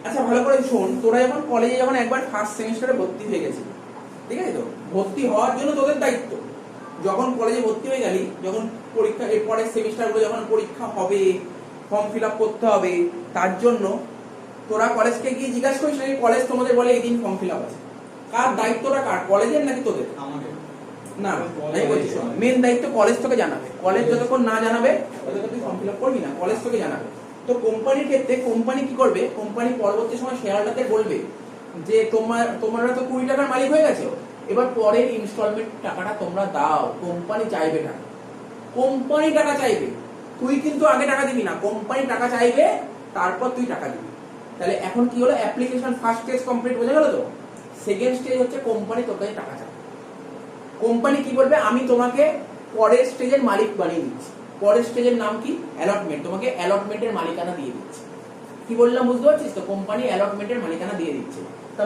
আচ্ছা ভালো করে শোন, তোরা যখন কলেজে যখন একবার ফার্স্ট সেমিস্টারে ভর্তি হয়ে গেছিস, ঠিক আছে, তো ভর্তি হওয়ার জন্য তোদের দায়িত্ব, যখন কলেজে ভর্তি হয়ে গেলি, যখন পরীক্ষা এর পরের সেমিস্টারগুলো যখন পরীক্ষা হবে, ফর্ম ফিল আপ করতে হবে, তার জন্য তোরা কলেজকে গিয়ে জিজ্ঞাসা করিস নাকি কলেজ তোমাদের বলে এই দিন ফর্ম ফিল আপ আছে? কার দায়িত্বটা, কার, কলেজের নাকি তোদের? না, আমি বলছি মেন দায়িত্ব কলেজ তোকে জানাবে। কলেজ যতক্ষণ না জানাবে ততক্ষণ তুই ফর্ম ফিল আপ করবি না, কলেজ তোকে জানাবে। তো কোম্পানির ক্ষেত্রে কোম্পানি কি করবে, কোম্পানি পরবর্তী সময় শেয়ারদারদের বলবে যে তোমরা তো 20 টাকার মালিক হয়ে গেছো, এবার পরের ইনস্টলমেন্ট টাকাটা তোমরা দাও। কোম্পানি চাইবে টাকা, কোম্পানি টাকা চাইবে, তুই কিন্তু আগে টাকা দিবি না, কোম্পানি টাকা চাইবে, তারপর তুই টাকা দিবি। তাহলে এখন কি হলো, অ্যাপ্লিকেশন ফার্স্ট স্টেজ কমপ্লিট, বোঝা গেল তো? সেকেন্ড স্টেজ হচ্ছে কোম্পানি তোর কাছে টাকা চায়। কোম্পানি কি বলবে, আমি তোমাকে পরের স্টেজের মালিক বানিয়ে দিচ্ছি। পরের স্টেজের নাম কি? অ্যালটমেন্ট। তোমাকে অ্যালটমেন্টের মালিকানা দিয়ে দিচ্ছে। কি বললাম বুঝতে পারছিস তো? কোম্পানি অ্যালটমেন্টের মালিকানা দিয়ে দিচ্ছে। তা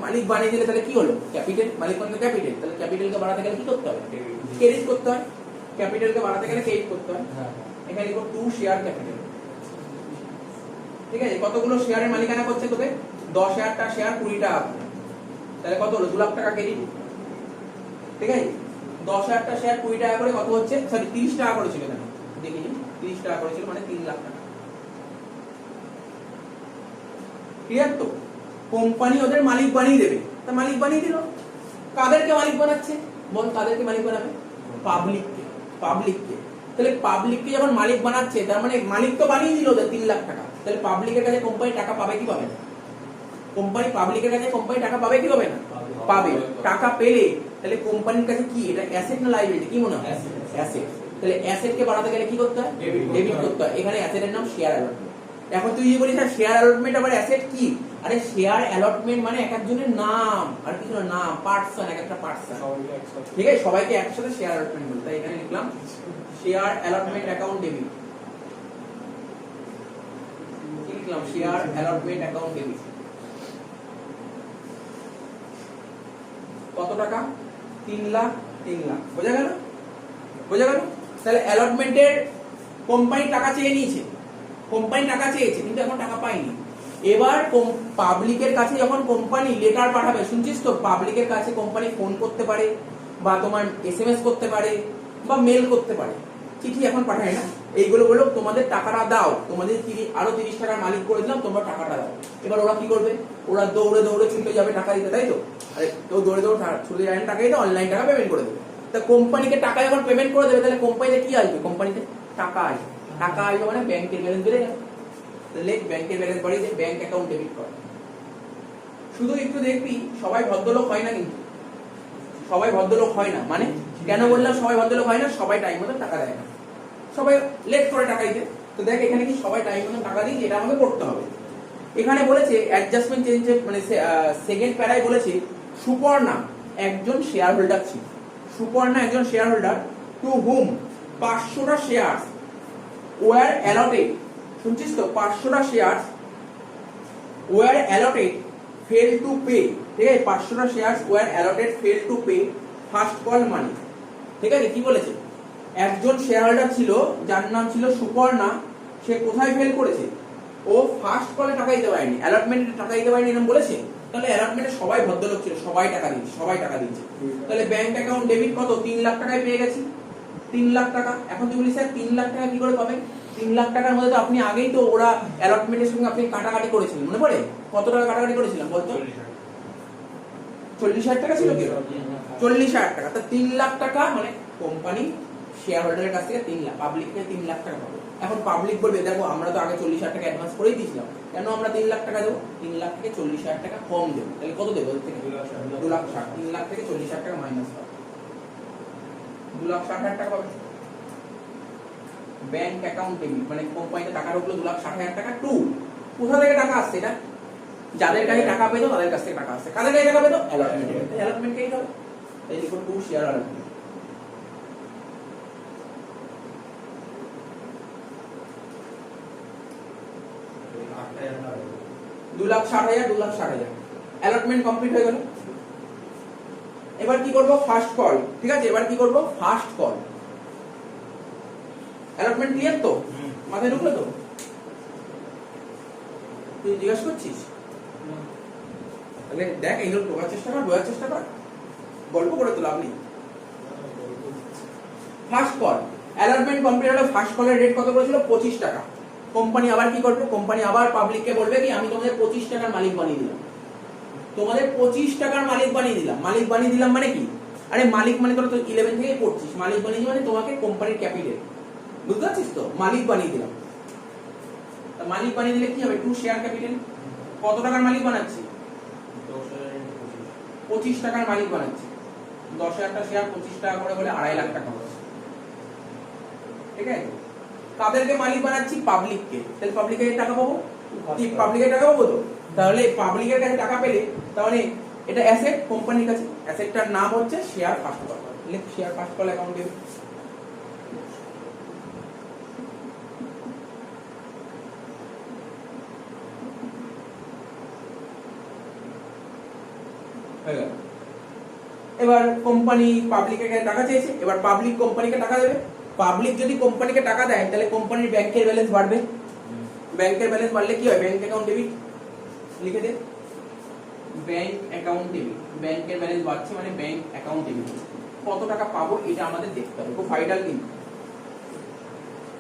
মালিক বানিয়ে দিলে তাহলে কি হলো? ক্যাপিটাল, মালিক মানে ক্যাপিটাল, তাহলে ক্যাপিটালকে বাড়াতে গেলে কি করতে হবে? ক্রেডিট করতে হয়। ক্যাপিটালকে বাড়াতে গেলে ক্রেডিট করতে হয়। এখানে লিখো 2 শেয়ার ক্যাপিটাল। ঠিক আছে, কতগুলো শেয়ারের মালিকানা করছে তোকে? 10,000টা শেয়ার 20 টাকা, তাহলে কত হলো? 2 লাখ টাকা ক্রেডিট। ঠিক আছে, 10,000টা শেয়ার 20 টাকা করে কত হচ্ছে? সরি 30 টাকা করে ছিল, কেন দেখিনি, 30 টাকা করে ছিল, মানে 3 লাখ টাকা। ক্লিয়ার তো? কোম্পানি ওদের মালিক বানিয়ে দেবে। তা মালিক বানিয়ে দিল, কাদেরকে মালিক বানাচ্ছে বল? কাদেরকে মালিক বানাবে? পাবলিককে। পাবলিককে, তাহলে পাবলিককে যখন মালিক বানাচ্ছে, তার মানে মালিক তো বানিয়ে দিল ওদের 3 লাখ টাকা, তাহলে পাবলিকের কাছে কোম্পানি টাকা পাবে কি পাবে না? কোম্পানি পাবলিকের কাছে কোম্পানি টাকা পাবে কি পাবে না? পাবে। টাকা পেলে তাহলে কোম্পানির কাছে কি এটা অ্যাসেট না লাইবিলিটি? কি মনে হয়? অ্যাসেট। তাহলে অ্যাসেটকে বাড়াতে গেলে কি করতে হয়? ডেবিট করতে হয়। এখানে অ্যাসেটের নাম শেয়ার অ্যালটমেন্ট। এখন তুই যে বলিস শেয়ার অ্যালটমেন্ট আবার অ্যাসেট কি? আরে শেয়ার অ্যালটমেন্ট মানে এক একজনের নাম, আর কিছু না, নাম, পার্সন, এক একটা পার্সন। ঠিক আছে, সবাইকে একসাথে শেয়ার অ্যালটমেন্ট বলতে। তাই এখানে লিখলাম শেয়ার অ্যালটমেন্ট অ্যাকাউন্ট ডেবিট। কি লিখলাম? Share allotment account debit. কত টাকা? 3 লাখ। 3 লাখ, বোঝা গেল? বোঝা গেল? তাহলে অ্যালটমেন্টের কোম্পানি টাকা চেয়ে নিয়েছে, কোম্পানি টাকা চেয়েছে কিন্তু এখন টাকা পায়নি। এবার পাবলিকের কাছে যখন কোম্পানি লেটার পাঠাবে, শুনছিস তো? পাবলিকের কাছে কোম্পানি ফোন করতে পারে, বা তোমার এসএমএস করতে পারে, বা মেল করতে পারে, চিঠি এখন পাঠায় না। এইগুলো বলো তোমাদের টাকাটা দাও, তোমাদের আরো 30 টাকার মালিক করে দিলাম, তোমরা টাকাটা দাও। এবার ওরা কি করবে? ওরা দৌড়ে দৌড়ে ছুটে যাবে টাকা দিতে, তাই তো? আরে কেউ দৌড়ে দৌড়ে ছুটে যায় না টাকা দিতে, অনলাইন টাকা পেমেন্ট করে দেবে। তা কোম্পানিকে টাকা যখন পেমেন্ট করে দেবে, তাহলে কোম্পানিতে কি আসবে? কোম্পানিতে টাকা আসবে। টাকা আসবে মানে ব্যাংকের ব্যালেন্স বেড়ে যাবে। তাহলে ব্যাংকের ব্যালেন্স বাড়িয়ে ব্যাংক অ্যাকাউন্ট ডেবিট করে। শুধু একটু দেখবি সবাই ভদ্রলোক হয় না, কিন্তু সবাই ভদ্রলোক হয় না। মানে কেন বললাম সবাই ভদ্রলোক হয় না? সবাই টাইম মতো টাকা দেয় না, সবাই লেট করে টাকা দিতে। তো দেখ এখানে কি সবাই টাইম মতো টাকা দিই, এটা আমাকে করতে হবে। এখানে বলেছে অ্যাডজাস্টমেন্ট চেঞ্জ, মানে সেকেন্ড প্যারায় বলেছে সুপর্ণা একজন শেয়ার হোল্ডার ছিল। সুপর্ণা একজন শেয়ার হোল্ডার টু হুম 500টা শেয়ার ওয়ার অ্যালটেড। শুনছিস তো? 500টা share were allotted fail to pay. ঠিক আছে, 500টা share were allotted fail to pay first call money. ঠিক আছে, কি বলেছে? একজন শেয়ার হোল্ডার ছিল যার নাম ছিল সুপর্ণা, সে কোথায় ফেল করেছে? ও ফার্স্ট কলে টাকা দিতে পারেনি, অ্যালটমেন্টে টাকা দিতে পারেনি, এরকম বলেছে। তাহলে অ্যালটমেন্টে সবাই ভদ্রলোক ছিল, সবাই টাকা দিচ্ছে, সবাই টাকা দিচ্ছে। তাহলে ব্যাংক অ্যাকাউন্ট ডেবিট কত? 3 লাখ টাকায় পেয়ে গেছি, 3 লাখ টাকা। এখন তুই বলিস স্যার 3 লাখ টাকা কি করে পাবেন? 3 লাখ টাকার মধ্যে তো আপনি আগেই তো ওরা অ্যালটমেন্টের সঙ্গে আপনি কাটাকাটি করেছিলেন, মনে পড়ে? কত টাকা কাটাকাটি করেছিলাম বলতো? 40,000 টাকা ছিল কি? 40,000 টাকা। তা 3 লাখ টাকা মানে কোম্পানি শেয়ার হোল্ডারের কাছ থেকে 3 লাখ, পাবলিককে 3 লাখ টাকা পাবে। এখন পাবলিক বলবে দেখো আমরা তো আগে 40,000 টাকা অ্যাডভান্স করেই দিয়েছিলাম, কেন আমরা 3 লাখ টাকা দেবো? 3 লাখ থেকে 40,000 টাকা কম দেবো। তাহলে কত দেবো? 2 লাখ 60। 3 লাখ থেকে 40,000 টাকা মাইনাস পাবে, 2 লাখ 60,000 টাকা পাবে। ব্যাংক অ্যাকাউন্ট ডেবিট মানে কোম্পানিতে টাকা ঢুকলো 2,60,000 টাকা টু কোথা থেকে টাকা আসছে এটা যাদের কাছে টাকা পেতো তাদের কাছ থেকে টাকা আসছে কাদের কাছে টাকা পেতো অ্যালটমেন্টেই হবে তাই লিখো to share allotment $2,60,000 allotment complete হয়ে গেল এবার কি করব ফার্স্ট কল ঠিক আছে এবার কি করব ফার্স্ট কল অ্যালটমেন্ট ক্লিয়ার তো মাথায় ঢুকলো তো তুই জিজ্ঞাসা করছিস তাহলে দেখ এইগুলো বোঝার চেষ্টা কর গল্প করে তো লাভ নেই ফার্স্ট কল অ্যালটমেন্ট কমপ্লিট হলো ফার্স্ট কলের রেট কত করেছিল 25 টাকা কোম্পানি আবার কি করবে কোম্পানি আবার পাবলিককে বলবে কি আমি তোমাদের 25 টাকার মালিক বানিয়ে দিলাম তোমাদের 25 টাকার মালিক বানিয়ে দিলাম মানে কি আরে মালিক মানে তোরা তো 11 থেকে পড়ছিস মালিক বানিয়ে মানে তোমাকে কোম্পানির ক্যাপিটাল বুঝতে পারছিস তো মালিক বানিয়ে দিলাম তা মালিক বানিয়ে দিলে কি হবে টু শেয়ার ক্যাপিটাল কত টাকার মালিক বানাচ্ছি 25 টাকার মালিক বানাচ্ছি 10,000 টা শেয়ার 25 টাকা করে বলে 2.5 লাখ টাকা হচ্ছে ঠিক আছে কাদেরকে মালিক বানাচ্ছি পাবলিককে তাহলে পাবলিকের টাকা পাবো কি পাবলিকের টাকা পাবো তো তাহলে পাবলিকের কাছে টাকা পেলে তাহলে এটা অ্যাসেট কোম্পানির কাছে অ্যাসেটটার নাম হচ্ছে শেয়ার ফার্স্ট কল লিখ শেয়ার ফার্স্ট কল অ্যাকাউন্ট দেবে এবার কোম্পানি পাবলিকের কাছে টাকা চেয়েছে এবার পাবলিক কোম্পানিকে টাকা দেবে পাবলিক যদি কোম্পানিকে টাকা দেয় তাহলে কোম্পানির ব্যাংকের ব্যালেন্স বাড়বে ব্যাংকের ব্যালেন্স বাড়লে কি হয় ব্যাংক অ্যাকাউন্ট ডেবিট লিখে দে ব্যাংক অ্যাকাউন্ট ডেবিট ব্যাংকের ব্যালেন্স বাড়ছে মানে ব্যাংক অ্যাকাউন্ট ডেবিট কত টাকা পাবো এটা আমাদের দেখতে হবে খুব ভাইটাল কিন্তু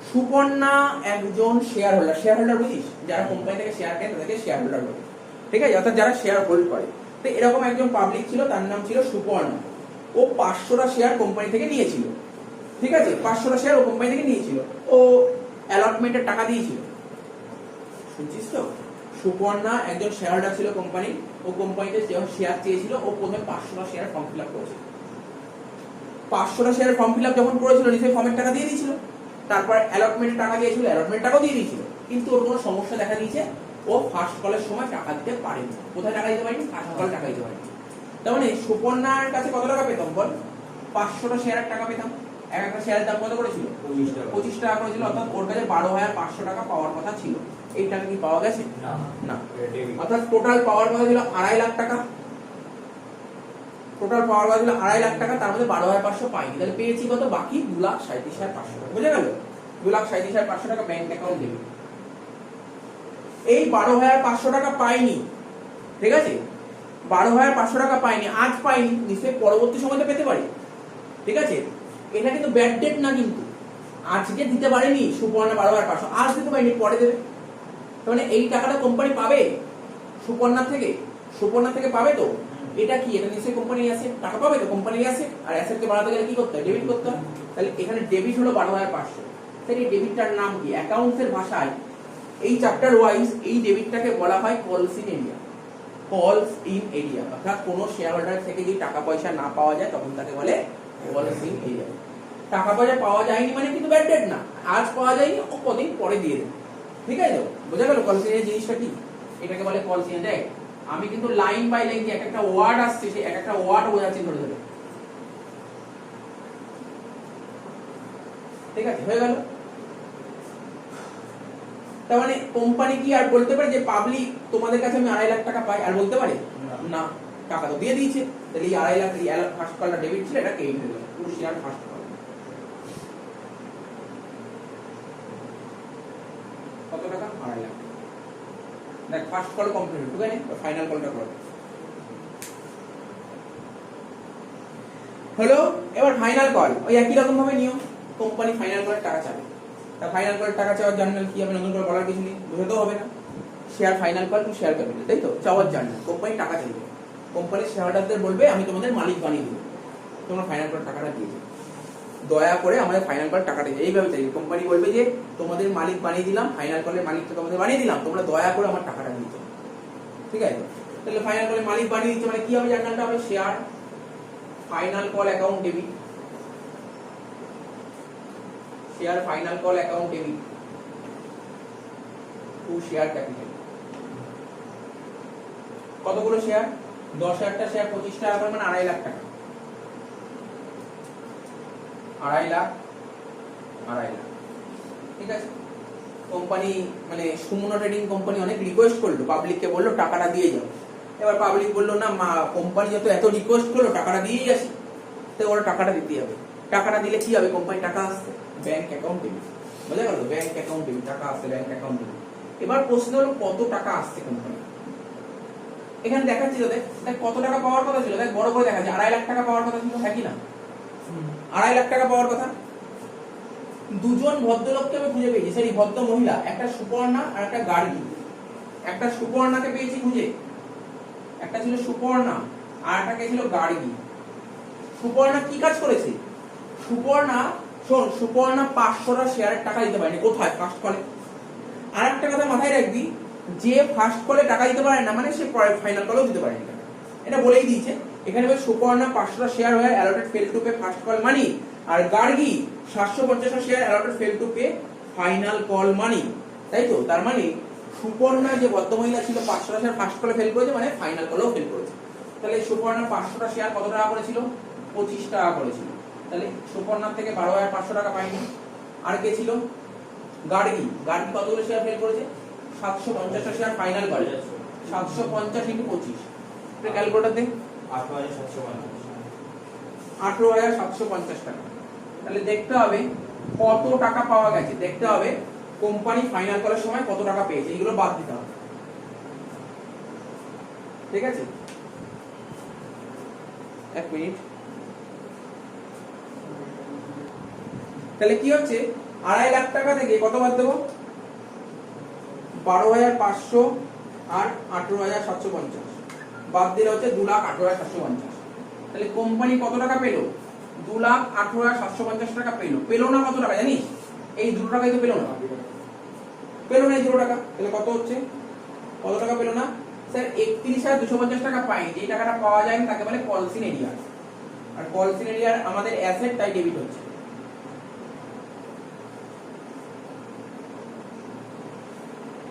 সুপর্ণা একজন শেয়ার হোল্ডার বুঝিস যারা কোম্পানি থেকে শেয়ার কেনে তাদেরকে শেয়ার হোল্ডার বলে ঠিক আছে অর্থাৎ যারা শেয়ার হোল্ড করে তো এরকম একজন পাবলিক ছিল তার নাম ছিল সুপর্ণা ও 500টা শেয়ার কোম্পানি থেকে নিয়েছিল ঠিক আছে 500টা শেয়ার ও কোম্পানি থেকে নিয়েছিল ও অ্যালটমেন্টের টাকা দিয়েছিল শুনছিস তো সুপর্ণা একজন শেয়ার হোল্ডার ছিল কোম্পানি ও কোম্পানিতে শেয়ার চেয়েছিল ও প্রথমে 500টা শেয়ার ফর্ম ফিল আপ করেছিল 500টা শেয়ার ফর্ম ফিল আপ যখন করেছিল নিশ্চয়ই ফর্মের টাকা দিয়ে দিয়েছিল তারপর অ্যালটমেন্টের টাকা দিয়েছিল অ্যালটমেন্ট টাকাও দিয়ে দিয়েছিল কিন্তু ওর কোনো সমস্যা দেখা দিয়েছে ও ফার্স্ট কলের সময় টাকা দিতে পারেনি কোথায় টাকা দিতে পারেনি ফার্স্ট কলে টাকা দিতে পারেনি তার মানে সুপর্ণার কাছে কত টাকা পেতাম বল 500টা শেয়ারের টাকা পেতাম এক একটা শেয়ারের দাম কত করেছিল 25 টাকা করেছিল অর্থাৎ ওর কাছে 12,500 টাকা পাওয়ার কথা ছিল এই টাকা কি পাওয়া গেছে না অর্থাৎ টোটাল পাওয়ার কথা ছিল 2.5 লাখ টাকা টোটাল পাওয়ার কথা ছিল 2.5 লাখ টাকা তার মধ্যে 12,500 পাইনি তাহলে পেয়েছি কত বাকি 2,37,500 টাকা বুঝে গেল 2,37,500 টাকা ব্যাংক অ্যাকাউন্ট দেবে এই 12,500 টাকা পাইনি ঠিক আছে 12,500 টাকা পাইনি আজ পাইনি নিশ্চয়ই পরবর্তী সময়তে পেতে পারি ঠিক আছে এটা কিন্তু ব্যাড ডেট না কিন্তু আজকে দিতে পারেনি সুপর্ণা 12,500 আজ দিতে পারেনি পরে দেবে মানে এই টাকাটা কোম্পানি পাবে সুপর্ণা থেকে পাবে তো এটা কি এটা নিশ্চয়ই কোম্পানি আছে টাকা পাবে তো কোম্পানি আছে আর অ্যাসেটকে বাড়াতে গেলে কি করতে হয় ডেবিট করতে হয় তাহলে এখানে ডেবিট হলো 12,500 তাহলে এই ডেবিটটার নাম কি অ্যাকাউন্টসের ভাষায় এই চ্যাপ্টার ওয়াইজ এই ডেবিটটাকে বলা হয় কলস ইন এরিয়া অর্থাৎ কোনো শেয়ার হোল্ডার থেকে যদি টাকা পয়সা না পাওয়া যায় তখন তাকে বলে কলস ইন এরিয়া টাকা পয়সা পাওয়া যায়নি মানে কিন্তু ব্যাড ডেট না আজ পাওয়া যায়নি ও কদিন পরে দিয়ে দেবে ঠিক আছে তো বোঝা গেল কলস ইন জিনিসটা কি এটাকে বলে কলস ইন দেখ আমি কিন্তু লাইন বাই লাইন এক একটা ওয়ার্ড আসছে সেই এক একটা ওয়ার্ড বোঝাচ্ছি ধরে ধরে ঠিক আছে হয়ে গেল তার মানে কোম্পানি কি আর বলতে পারে যে পাবলিক তোমাদের কাছে আমি 2.5 লাখ টাকা পাই আর বলতে পারে না টাকা তো দিয়ে দিয়েছে তাহলে এই 2.5 লাখ ফার্স্ট কলটা ডেবিট ছিল এটা ক্রেডিট হয়ে গেল পুরো শেয়ার ফার্স্ট কল কত টাকা 2.5 লাখ দেখ ফার্স্ট কল কমপ্লিট ঠিক আছে ফাইনাল কলটা করো হলো এবার ফাইনাল কল ওই একই রকম ভাবে নিও কোম্পানি ফাইনাল কলের টাকা চাবে তা ফাইনাল কলের টাকা চাওয়ার জার্নাল কি আমি নতুন করে বলার কিছু নেই বুঝতেও হবে না share final call to share capital তাই তো চাওয়ার জার্নাল কোম্পানি টাকা চাইবে কোম্পানির শেয়ার হোল্ডারদের বলবে আমি তোমাদের মালিক বানিয়ে দেবো তোমরা ফাইনাল কলের টাকাটা দিয়ে দেবে দয়া করে আমাদের ফাইনাল কলের টাকাটা এইভাবে চাইবে কোম্পানি বলবে যে তোমাদের মালিক বানিয়ে দিলাম ফাইনাল কলের মালিকটা তোমাদের বানিয়ে দিলাম তোমরা দয়া করে আমার টাকাটা দিয়ে দাও ঠিক আছে তাহলে ফাইনাল কলের মালিক বানিয়ে দিচ্ছে মানে কি হবে জার্নালটা হবে share final call account debit share final call account debit to share capital. কতগুলো শেয়ার? 10,000টা শেয়ার 25 টাকা করে মানে 2.5 লাখ টাকা। 2.5 লাখ, 2.5 লাখ, ঠিক আছে। কোম্পানি মানে সুমনা ট্রেডিং কোম্পানি অনেক রিকোয়েস্ট করলো, পাবলিককে বললো টাকাটা দিয়ে যাও। এবার পাবলিক বললো না মা, কোম্পানি যত এত রিকোয়েস্ট করলো টাকাটা দিয়েই আসি, তো ওরা টাকাটা দিতে হবে। টাকাটা দিলে কি হবে? কোম্পানি টাকা আসছে ব্যাংক অ্যাকাউন্টে, বুঝা গেল? ব্যাংক অ্যাকাউন্টে টাকা আসছে, ব্যাংক অ্যাকাউন্টে। এবার প্রশ্ন হলো কত টাকা আসছে কোম্পানি। এখানে দেখাচ্ছি তোদের, দেখ কত টাকা পাওয়ার কথা ছিল, দেখ বড় করে দেখাচ্ছি 2.5 লাখ টাকা পাওয়ার কথা ছিল, হ্যাঁ কি না? 2.5 লাখ টাকা পাওয়ার কথা। দুজন ভদ্রলোককে আমি খুঁজে পেয়েছি, সেই ভদ্র মহিলা, একটা সুপর্ণা আর একটা গার্গী। একটা সুপর্ণাকে পেয়েছি খুঁজে, একটা ছিল সুপর্ণা আর একটা ছিল গার্গী। সুপর্ণা কি কাজ করেছে? সুপর্ণা, শোন, সুপর্ণা 500টা শেয়ারের টাকা দিতে পারেনি। কোথায়? ফার্স্ট কলে। আর একটা কথা মাথায় রাখবি, যে ফার্স্ট কলে টাকা দিতে পারে না মানে সে ফাইনাল কলেও দিতে পারেনি টাকা, এটা বলেই দিয়েছে এখানে। সুপর্ণা 500টা শেয়ার হয়ে allotted fail to pay first call money, আর গার্গী 750টা share allotted fail to pay final call money, তাই তো? তার মানে সুপর্ণা যে ভদ্রমহিলা ছিল 500টা শেয়ার ফার্স্ট কলে ফেল করেছে, মানে ফাইনাল কলেও ফেল করেছে। তাহলে সুপর্ণা 500টা শেয়ার কত টাকা করেছিল? 25 টাকা করেছিল। তাহলে সুপর্ণার থেকে 12,500 টাকা পাইনি। আর কে ছিল? গার্গী। গার্গী কতগুলো শেয়ার ফেল করেছে? 750টা শেয়ার ফাইনাল করে। 750 ইনটু 25, এটা ক্যালকুলেটর দে। 18,750 টাকা। তাহলে দেখতে হবে কত টাকা পাওয়া গেছে, দেখতে হবে কোম্পানি ফাইনাল করার সময় কত টাকা পেয়েছে, এগুলো বাদ দিতে হবে, ঠিক আছে? এক মিনিট। তাহলে কি হচ্ছে? 2.5 লাখ টাকা থেকে কত বাদ দেবো? 12,500 আর 18,750 বাদ দিলে হচ্ছে 2,18,750। তাহলে কোম্পানি কত টাকা পেল? 2,18,750 টাকা পেল। পেলো না কত টাকা জানিস? এই 2 টাকাই তো পেলো না, পেলো না এই 2 টাকা। তাহলে কত হচ্ছে? কত টাকা পেলো না স্যার? 31,250 টাকা পাই। যে টাকাটা পাওয়া যায় না তাকে বলে কলসিন এরিয়া, আর কলসিন এরিয়ার আমাদের অ্যাসেট, তাই ডেবিট হচ্ছে।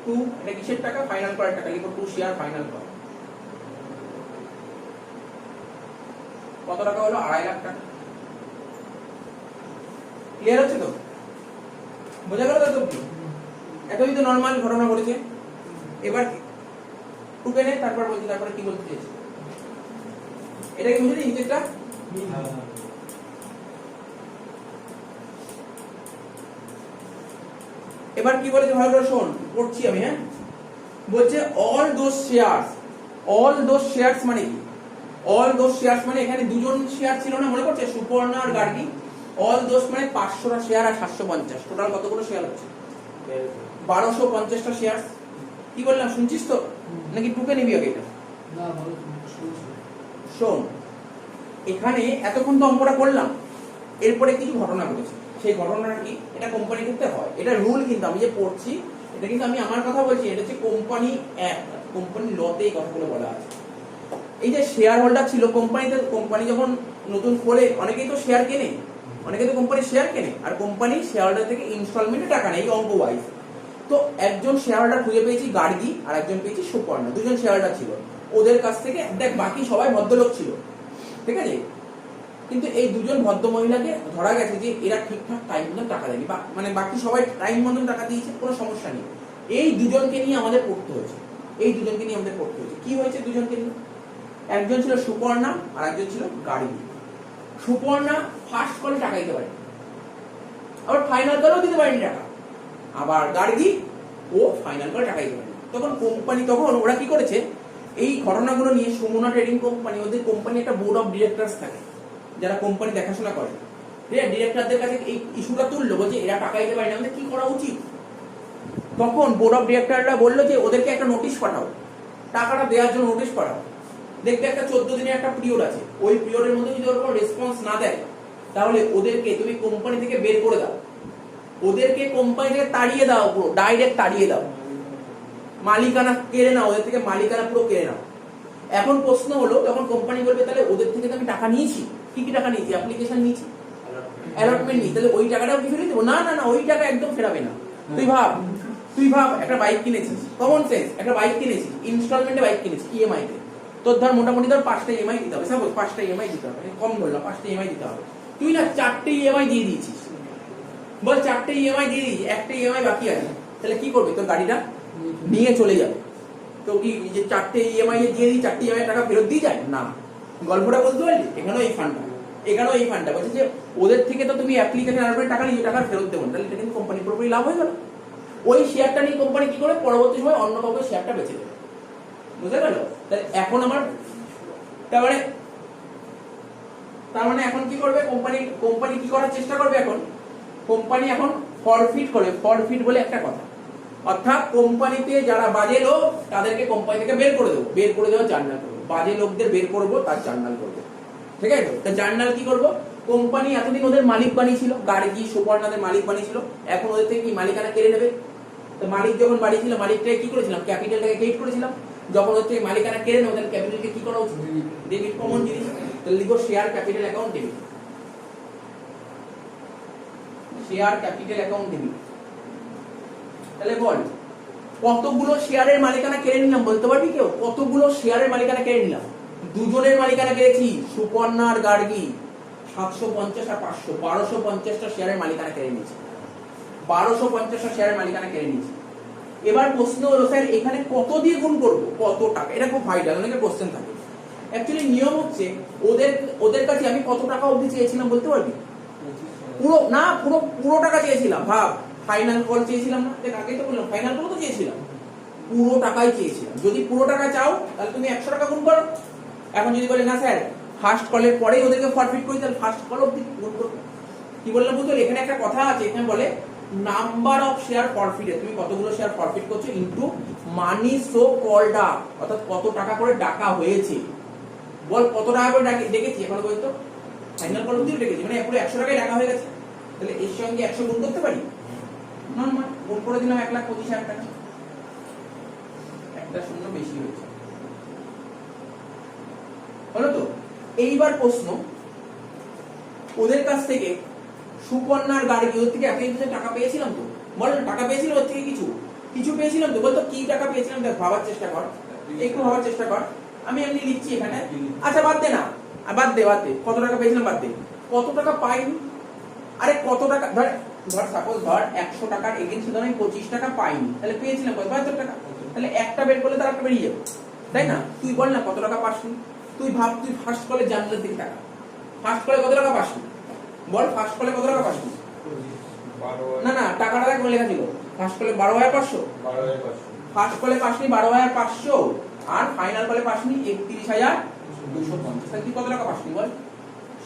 টু, এটা কিসের টাকা? ফাইনাল করার টাকা। লিখো টু শেয়ার ফাইনাল কর। কত টাকা হলো? 2.5 লাখ টাকা। ক্লিয়ার হচ্ছে তো? বোঝা গেল তো? এতই তো নরমাল ঘটনা ঘটেছে। এবার টুকে নে, তারপর বলছি তারপরে কি বলতে চেয়েছি। এটা কি বুঝলি নিচেরটা? এবার কি বলেছে ভালো করে শোন, পড়ছি আমি, হ্যাঁ। বলছে all those shares. All those shares মানে কি? অল দোজ শেয়ারস মানে এখানে দুজন শেয়ার ছিল না, মনে করছে, সুপর্ণা আর গার্গী। অল দোজ মানে 500টা শেয়ার আর 750, টোটাল কতগুলো শেয়ার হচ্ছে? 1250টা শেয়ার। কি বললাম শুনছিস তো, নাকি টুকে নিবি আগে এটা? না ভালো শুনছি। শোন, এখানে এতক্ষণ তো অঙ্কটা করলাম, এরপরে কিছু ঘটনা ঘটেছে। সেই ঘটনাটা কি? এটা কোম্পানির ক্ষেত্রে হয়, এটা রুল। কিন্তু আমি যে পড়ছি এটা কিন্তু আমি আমার কথা বলছি, এটা হচ্ছে কোম্পানি অ্যাক্ট, কোম্পানি লতে এই কথাগুলো বলা আছে। এই যে শেয়ার হোল্ডার ছিল কোম্পানিতে, কোম্পানি যখন নতুন খোলে অনেকেই তো শেয়ার কেনে, অনেকে তো কোম্পানির শেয়ার কেনে, আর কোম্পানি শেয়ার হোল্ডার থেকে ইনস্টলমেন্টে টাকা নেয় অঙ্ক ওয়াইজ। তো একজন শেয়ার হোল্ডার খুঁজে পেয়েছি গার্গী, আর একজন পেয়েছি সুপর্ণা, দুজন শেয়ার হোল্ডার ছিল। ওদের কাছ থেকে দেখ বাকি সবাই ভদ্রলোক ছিল, ঠিক আছে, কিন্তু এই দুজন ভদ্র মহিলাকে ধরা গেছে যে এরা ঠিকঠাক টাইম মতন টাকা দেয়নি, মানে বাকি সবাই টাইম মতন টাকা দিয়েছে, কোনো সমস্যা নেই। এই দুজনকে নিয়ে আমাদের পড়তে হয়েছে, এই দুজনকে নিয়ে আমাদের পড়তে হয়েছে। কি হয়েছে দুজনকে নিয়ে? একজন ছিল সুপর্ণা আর একজন ছিল গার্গী। সুপর্ণা ফার্স্ট কলে টাকা দিতে পারেনি, আবার ফাইনাল কলেও দিতে পারেনি টাকা। আবার গার্গী ও ফাইনাল কলে টাকা দিতে পারেনি। তখন কোম্পানি, তখন ওরা কি করেছে, এই ঘটনাগুলো নিয়ে সুমনা ট্রেডিং কোম্পানি, ওদের কোম্পানি একটা বোর্ড অফ ডিরেক্টরস থাকে যারা কোম্পানি দেখাশোনা করে, ডিরেক্টরদের কাছে এই ইস্যুটা তুললো, বলছে এরা টাকা দিতে পারে না, আমাদের কি করা উচিত। তখন বোর্ড অফ ডিরেক্টররা বললো যে ওদেরকে একটা নোটিশ পাঠাও, টাকাটা দেওয়ার জন্য নোটিশ পাঠাও। দেখবে একটা 14 দিনের একটা পিরিয়ড আছে, ওই পিরিয়ডের মধ্যে যদি ওর কোনো রেসপন্স না দেয় তাহলে ওদেরকে তুমি কোম্পানি থেকে বের করে দাও, ওদেরকে কোম্পানি থেকে তাড়িয়ে দাও, পুরো ডাইরেক্ট তাড়িয়ে দাও, মালিকানা কেড়ে নাও, ওদের থেকে মালিকানা পুরো কেড়ে নাও। এখন প্রশ্ন হলো, তখন কোম্পানি বলবে তাহলে ওদের থেকে তো আমি টাকা নিয়েছি, কি কি টাকা নিয়েছি? অ্যাপ্লিকেশন নিয়েছি, অ্যালটমেন্ট নেই, তাহলে ওই টাকাটাও কি ফেরত দেবো? না না না, ওই টাকা একদম ফেরাবে না। তুই ভাব একটা বাইক কিনেছিস, কমন সেন্স, একটা বাইক কিনেছিস, ইনস্টলমেন্টে বাইক কিনেছিস, ইএমআই তে। তোর ধর মোটামুটি ধর 5টা ইএমআই দিতে হবে, সাপোজ 5টা ইএমআই দিতে হবে, কম বললাম 5টা ইএমআই দিতে হবে। তুই না 4টে ইএমআই দিয়ে দিয়েছিস, বল 4টে ইএমআই দিয়ে দিয়েছিস, একটা ইএমআই বাকি আছে, তাহলে কি করবি? তোর গাড়িটা নিয়ে চলে যাবে। তো কি যে 4টে ইএমআই দিয়ে দিই 4টে ইএমআই টাকা ফেরত দিয়ে যায় না? গল্পটা বলতে পারলি? এখানেও এই ফান্ডটা বলছে যে ওদের থেকে তো তুমি অ্যাপ্লিকেশন আর টাকা নিয়ে টাকা ফেরত দেবো, তাহলে এটা কিন্তু কোম্পানির পুরোপুরি লাভ হয়ে গেল। ওই শেয়ারটা নিয়ে কোম্পানি কি করে পরবর্তী সময় অন্য কাউকে শেয়ারটা বেচে দেবে, বুঝতে গেল? তাহলে এখন আমার তার মানে এখন কি করবে কোম্পানি কি করার চেষ্টা করবে? এখন কোম্পানি এখন ফরফিট করবে। ফরফিট বলে একটা কথা, অর্থাৎ কোম্পানিতে যারা বাজে লোক তাদেরকে কোম্পানি থেকে বের করে দেওয়ার জার্নাল করবো, বাজে লোকদের বের করবো, তার জার্নাল করবো, ঠিক আছে? তো জার্নাল কি করবো? কোম্পানি এতদিন ওদের মালিক বানিয়েছিল, গার্গী সুপর্ণাদের মালিক বানিয়েছিল, এখন ওদের থেকে কি মালিকানা কেড়ে নেবে। তো মালিক যখন বাড়িয়েছিল, মালিকটাকে কি করেছিলাম? ক্যাপিটালটাকে ক্রিয়েট করেছিলাম। যখন ওদের থেকে মালিকানা কেড়ে নেবে, ওদের ক্যাপিটালকে কি করা উচিত? ডেবিট, কমন জিনিস। তাহলে লিখো share capital account debit, share capital account debit. তাহলে বল কতগুলো শেয়ারের মালিকানা কেড়ে নিলাম বলতে পারবি কেউ? কতগুলো শেয়ারের মালিকানা কেড়ে নিলাম? দুজনের মালিকানা কেড়েছি, সুপর্ণা আর গার্গী, 750 আর 500, 1250টা শেয়ারের মালিকানা কেড়ে নিয়েছি, 1250টা শেয়ারের মালিকানা কেড়ে নিয়েছি। এবার প্রশ্ন হলো স্যার এখানে কত দিয়ে গুণ করবো, কত টাকা? এটা খুব ভাইটাল, অনেকের কোশ্চেন থাকে। অ্যাকচুয়ালি নিয়ম হচ্ছে ওদের কাছে আমি কত টাকা অবধি চেয়েছিলাম বলতে পারবি? পুরো টাকা চেয়েছিলাম। ভাব, ফাইনাল কল চেয়েছিলাম না? দেখ আগেই তো বললাম ফাইনাল কল তো চেয়েছিলাম, পুরো টাকাই চেয়েছিলাম। যদি পুরো টাকা চাও তাহলে তুমি 100 টাকা গুণ করো। এখন যদি বলে না স্যার ফার্স্ট কলের পরেই ওদেরকে ফরফিট করি, তাহলে ফার্স্ট কল অবধি গুণ করবো। কি বললাম বুঝতে? এখানে একটা কথা আছে, এখানে বলে নাম্বার অফ শেয়ার ফরফিটেড, তুমি কতগুলো শেয়ার ফরফিট করছো into money so called up, অর্থাৎ কত টাকা করে ডাকা হয়েছে। বল কত টাকা করে ডেকেছি এখনো পর্যন্ত? ফাইনাল কল অবধি ডেকেছি, মানে পুরো 100 টাকায় ডাকা হয়ে গেছে। তাহলে এর সঙ্গে 100 গুণ করতে পারি? না, গুণ করে দিলাম 1,25,000 টাকা, একটা শূন্য বেশি হয়েছে, হলো তো? এইবার প্রশ্ন, ওদের কাছ থেকে সুপর্ণার গার্গী ওদের থেকে অ্যাপ্লিকেশন টাকা পেয়েছিলাম তো? বল টাকা পেয়েছিল ওর থেকে? কিছু পেয়েছিলাম তো? বলতো কি টাকা পেয়েছিলাম? দেখ ভাবার চেষ্টা কর, একটু ভাবার চেষ্টা কর। আমি এমনি লিখছি এখানে। আচ্ছা বাদ দে না, বাদ দে কত টাকা পেয়েছিলাম বাদ দে, কত টাকা পাইনি। আরে কত টাকা, ধর সাপোজ ধর 100 টাকার এগেইনস্টে আমি 25 টাকা পাইনি, তাহলে পেয়েছিলাম 75 টাকা। তাহলে একটা বের করলে তার একটা বেরিয়ে যাবে, তাই না? তুই বল না কত টাকা পাসনি? তুই ভাব, তুই ফার্স্ট কলে জানলার দিকে টাকা, ফার্স্ট কলে কত টাকা পাসনি? বল ফার্স্ট কলে কত টাকা পাসনি? না টাকাটা দেখ লেখা ছিল, ফার্স্ট কলে 12,500, ফার্স্ট কলে পাসনি 12,500, আর ফাইনাল কলে পাসনি 31,250। তাহলে তুই কত টাকা পাসনি বল?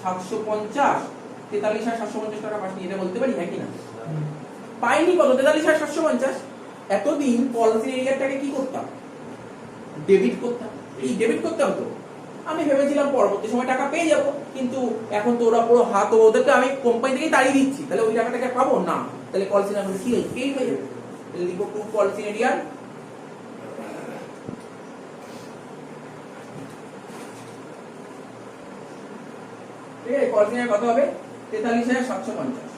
750, 43,750 টাকা পাসনি। এটা বলতে পারি হ্যাঁ কি না? পাইনি কত? 43,750। এতদিন পলিসি এরিয়াটাকে কি করতাম? ডেবিট করতাম। এই ডেবিট করতাম তো আমি ভেবেছিলাম পরবর্তী সময় টাকা পেয়ে যাবো, কিন্তু এখন তো ওরা পুরো হাত, ওদেরকে আমি কোম্পানি থেকেই তাড়িয়ে দিচ্ছি, তাহলে ওই টাকাটাকে পাবো না। তাহলে পলিসি না কি হয়ে পেই হয়ে যাবে। তাহলে লিখবো টু পলিসি এরিয়ার কত হবে? 43,750।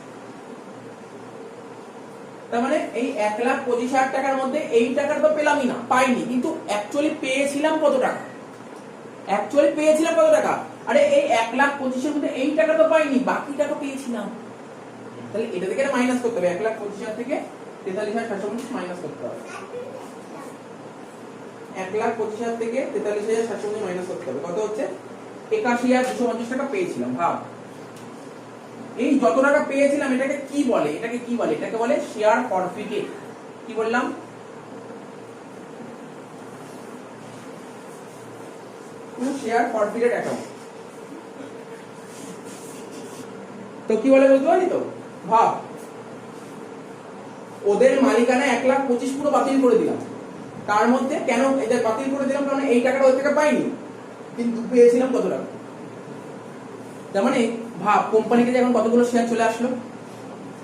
তার মানে এই 1,25,000 টাকার মধ্যে এই টাকাটা তো পেলামই না, পাইনি, কিন্তু অ্যাকচুয়ালি পেয়েছিলাম কত টাকা? আরে এই 1,25,000 মধ্যে এই টাকা তো পাইনি, বাকি টাকা পেয়েছিলাম। তাহলে এটা থেকে মাইনাস করতে হবে, 1,25,000 থেকে 43,750 মাইনাস করতে হবে। 1,25,000 থেকে 43,750 মাইনাস করতে হবে, কত হচ্ছে? 81,250 টাকা পেয়েছিলাম। ভাব, এই যত টাকা পেয়েছিলাম এটাকে কি বলে? এটাকে বলে শেয়ার ফরফিটেড। কি বললাম? Share forfeited account. তো কি বলে বুঝতে পারলি তো? ভাব, ওদের মালিকানা 1,25,000 পুরো বাতিল করে দিলাম। তার মধ্যে কেন এদের বাতিল করে দিলাম? কারণ এই টাকাটা ওই থেকে পাইনি, কিন্তু পেয়েছিলাম কত টাকা। তার মানে ভাব, কোম্পানিকে এখন কতগুলো শেয়ার চলে আসলো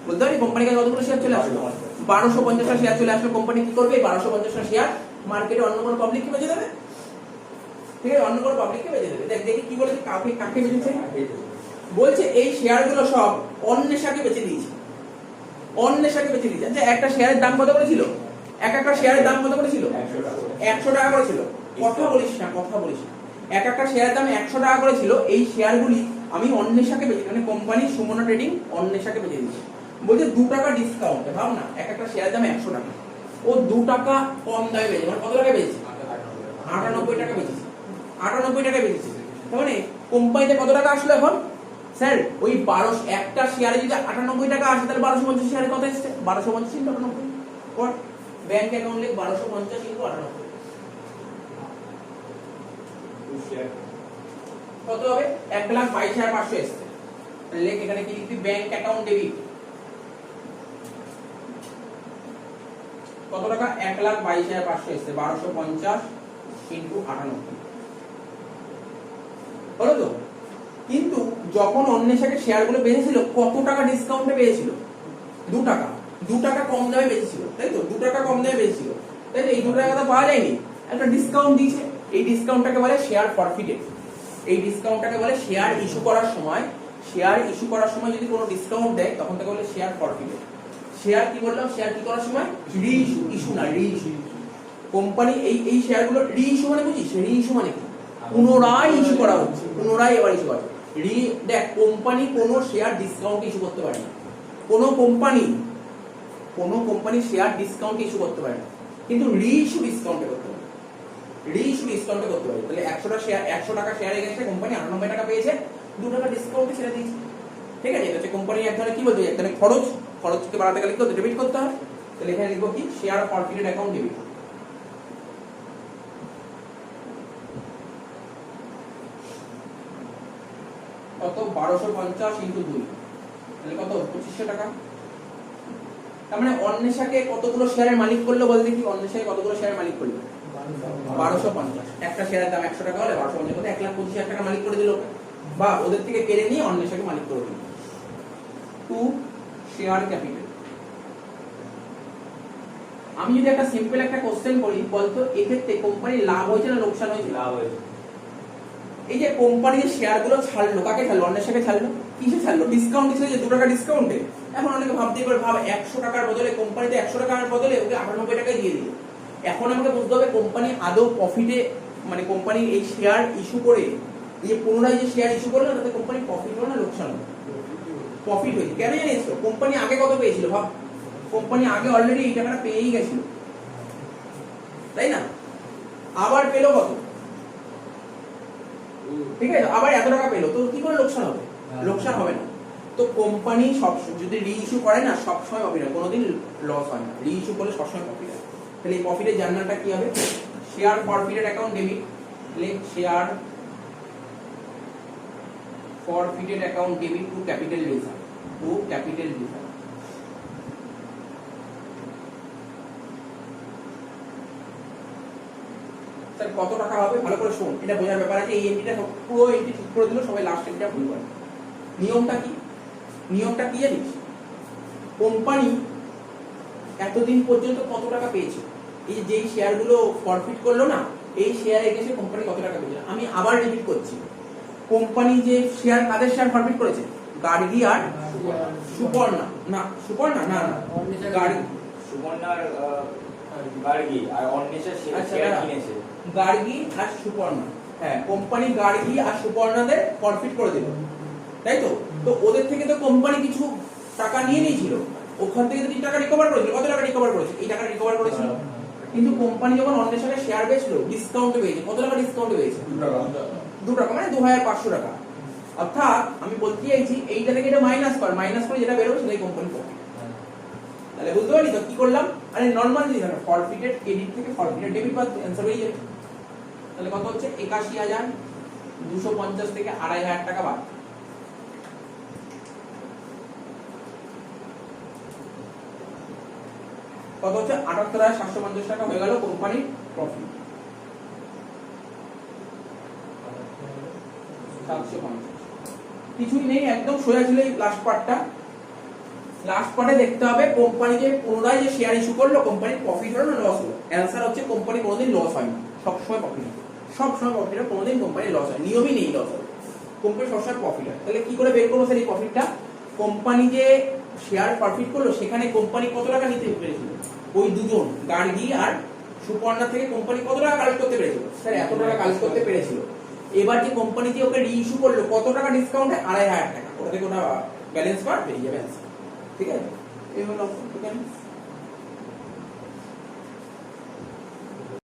বলতে পারি? কোম্পানিকে কতগুলো শেয়ার চলে আসলো? 1250টা শেয়ার চলে আসলো। কোম্পানি কি করবে? 1250টা শেয়ার মার্কেটে অন্য কোনো পাবলিককে বেচে দেবে, ঠিক আছে? অন্য কোনো পাবলিককে বেচে দেবে। দেখি কি বলেছে, কাকে বেচেছে? বলছে এই শেয়ারগুলো সব অন্বেষাকে বেচে দিয়েছে, অন্বেষাকে বেচে দিয়েছে। আচ্ছা একটা শেয়ারের দাম কত করে ছিল? একটা শেয়ারের দাম কত করে ছিল? 100 টাকা করে ছিল। কথা বলিস না, কথা বলিস না। একটা শেয়ারের দাম 100 টাকা করে ছিল। এই শেয়ারগুলি আমি অন্বেষাকে বেচে, মানে কোম্পানি সুমনা ট্রেডিং অন্বেষাকে বেচে দিয়েছে। বলছে 2 টাকা ডিসকাউন্ট। ভাব না, একটা শেয়ারের দাম 100 টাকা, ও 2 টাকা কম দামে বেচে, মানে কত টাকায় বেচেছে? 98 টাকা বেচেছে, 98 টাকায় বেচেছে। তার মানে কোম্পানিতে কত টাকা আসলো এখন? স্যার ওই 12 একটা শেয়ারে যদি 98 টাকা আসে তাহলে 1250 শেয়ারে কত এসেছে? 1250 ইনটু 98 কর, ব্যাংক অ্যাকাউন্ট লিখ 1250 ইনটু 98 কত হবে? 1,22,500 এসেছে। লেখ এখানে কি লিখবি? ব্যাংক অ্যাকাউন্ট ডেবিট কত টাকা? 1,22,500 এসেছে। 1250 ইনটু 98 হলো তো? কিন্তু যখন অন্বেষাকে শেয়ারগুলো বেচেছিল কত টাকা ডিসকাউন্টে পেয়েছিল? 2 টাকা, 2 টাকা কম দামে বেচেছিল, তাই তো? 2 টাকা কম দামে বেচেছিল, তাই তো? এই 2 টাকা তো পাওয়া যায়নি, একটা ডিসকাউন্ট দিয়েছে। এই ডিসকাউন্টটাকে বলে শেয়ার ফরফিটেড। এই ডিসকাউন্টটাকে বলে শেয়ার ইস্যু করার সময়, শেয়ার ইস্যু করার সময় যদি কোনো ডিসকাউন্ট দেয় তখন তাকে বলে শেয়ার ফরফিটেড। শেয়ার কি বললাম? শেয়ার কি করার সময়? রি ইস্যু, ইস্যু না রি ইস্যু। কোম্পানি এই শেয়ারগুলো রি ইস্যু মানে বুঝিস? রি ইস্যু মানে কি? পুনরায় ইস্যু করা হচ্ছে, পুনরায় এবার ইস্যু করা। দেখ কোম্পানি কোনো শেয়ার ডিসকাউন্ট ইস্যু করতে পারে না, কোনো কোম্পানি শেয়ার ডিসকাউন্ট ইস্যু করতে পারে না, কিন্তু রি ইস্যু ডিসকাউন্টে করতে পারে, রি ইস্যু ডিসকাউন্টে করতে পারে। তাহলে 100 টাকা শেয়ার এগেইনস্টে কোম্পানি 98 টাকা পেয়েছে, 2 টাকা ডিসকাউন্টে ছেড়ে দিয়েছে। ঠিক আছে? এটা হচ্ছে কোম্পানি এক ধরনের কি বলতে হয়, এক ধরনের খরচকে বাড়াতে গেলে কি ডেবিট করতে হয়। তাহলে এখানে লিখবো কি? Share forfeited account debit. কত? 1250 ইনটু 2, তাহলে কত? 2500 টাকা। তার মানে অন্বেষাকে কতগুলো শেয়ারের মালিক করলো বলতে কি? অন্বেষাকে কতগুলো শেয়ারের মালিক করলো? 1250। একটা শেয়ারের দাম 100 টাকা হলে 1250 কত? 1,25,000 টাকা মালিক করে দিল, বা ওদের থেকে কেড়ে নিয়ে অন্বেষাকে মালিক করে দিল। 2 শেয়ার ক্যাপিটাল। আমি যদি একটা সিম্পল একটা কোশ্চেন করি, বলতো এক্ষেত্রে কোম্পানির লাভ হয়েছে না লোকসান হয়েছে? লাভ হয়েছে। এই যে কোম্পানি যে শেয়ারগুলো ছাড়লো, কাকে ছাড়লো? অন্বেষাকে ছাড়লো। কিসে ছাড়লো? ডিসকাউন্ট দিয়েছিল যে 2 টাকা ডিসকাউন্টে। এখন অনেকে ভাবতেই পারে, ভাব 100 টাকার বদলে কোম্পানিতে 100 টাকার বদলে ওকে 98 টাকায় দিয়ে দিল। এখন আমাকে বুঝতে হবে কোম্পানি আদৌ প্রফিটে, মানে কোম্পানি এই শেয়ার ইস্যু করে, এই যে পুনরায় যে শেয়ার ইস্যু করলো তাতে কোম্পানি প্রফিট হলো না লোকসান হলো? প্রফিট হয়েছে। কেন জানিস তো? কোম্পানি আগে কত পেয়েছিল? ভাব, কোম্পানি আগে অলরেডি এই টাকাটা পেয়েই গেছিল, তাই না? আবার পেলো কত? ঠিক আছে, আবার এত টাকা পেলো, তো কি করে লোকসান হবে? লোকসান হবে না। তো কোম্পানি সব যদি রি ইস্যু করে না, সবসময় প্রফিট হয়, কোনোদিন লস হয় না। রি ইস্যু করলে সবসময় প্রফিট হয়। তাহলে এই প্রফিটের জার্নালটা কি হবে? Share forfeited account debit. লেখ share forfeited account debit to capital reserve, to capital reserve. Sir কত টাকা হবে? ভালো করে শোন, এটা বোঝার ব্যাপার আছে। এই এন্ট্রিটা পুরো এন্ট্রি ঠিক করে দিল, সবাই লাস্ট এন্ট্রিটা ভুল করে। নিয়মটা কি? নিয়মটা কি জানিস? কোম্পানি এতদিন পর্যন্ত কত টাকা পেয়েছে, এই যে শেয়ারগুলো ফরফিট করলো না, এই শেয়ারে গেছে কোম্পানি কত টাকা পেয়েছে। আমি আবার রিপিট করছি, কোম্পানি যে শেয়ার, কাদের শেয়ার ফরফিট করেছে? গার্গী আর সুপর্ণা। না সুপর্ণা না না, গার্গী, সুপর্ণার গার্গী আর অন্বেষা শেয়ার কিনেছে। গার্গী আর সুপর্ণা, হ্যাঁ কোম্পানি গার্গী আর সুপর্ণাদের ফরফিট করে দিল, তাই তো? তো ওদের থেকে তো কোম্পানি কিছু টাকা নিয়ে নিয়েছিল, ওখান থেকে তো টাকা রিকভার করেছিল। কত টাকা রিকভার করেছে? এই টাকা রিকভার করেছিল। কিন্তু কোম্পানি যখন অন্বেষাকে শেয়ার বেচলো, ডিসকাউন্টে পেয়েছে। কত টাকা ডিসকাউন্টে পেয়েছে? 2 টাকা, মানে 2,500 টাকা। অর্থাৎ আমি বলতে চাইছি এইটা থেকে এটা মাইনাস কর, মাইনাস করে যেটা বেরোবে সেটাই কোম্পানি প্রফিট। তাহলে বুঝতে পারলি তো কি করলাম? আরে নরমাল জিনিস, ফরফিটেড ক্রেডিট থেকে ফরফিটেড ডেবিট বাদ, অ্যানসার হয়ে যাবে। তাহলে কত হচ্ছে? 81,250 থেকে 2,500 টাকা বাদ। কত হচ্ছে? 78,750 টাকা হয়ে গেল কোম্পানির প্রফিট। 750 কিছুই নেই, একদম সোজা ছিল এই লাস্ট পার্টটা। লাস্ট পার্টে দেখতে হবে কোম্পানি যে পুনরায় যে শেয়ার ইস্যু করলো, কোম্পানির প্রফিট হলো না লস হলো? অ্যানসার হচ্ছে কোম্পানি কোনোদিন লস হয় না, সবসময় প্রফিট হয়, সবসময় প্রফিট হয়, কোনোদিন কোম্পানি লস হয়, নিয়মই নেই লস হবে। কোম্পানি সবসময় প্রফিট হয়। তাহলে কি করে বের করবো স্যার এই প্রফিটটা? কোম্পানি যে শেয়ার প্রফিট করলো সেখানে কোম্পানি কত টাকা নিতে পেরেছিল? ওই দুজন গার্গী আর সুপর্ণা থেকে কোম্পানি কত টাকা কালেক্ট করতে পেরেছিল? স্যার এত টাকা কালেক্ট করতে পেরেছিল। এবার যে কোম্পানি যে ওকে রিইস্যু করলো কত টাকা ডিসকাউন্টে? 2500 টাকা। ওটা থেকে ওটা ব্যালেন্স পার বেরিয়ে যাবে। ঠিক আছে, এই হলো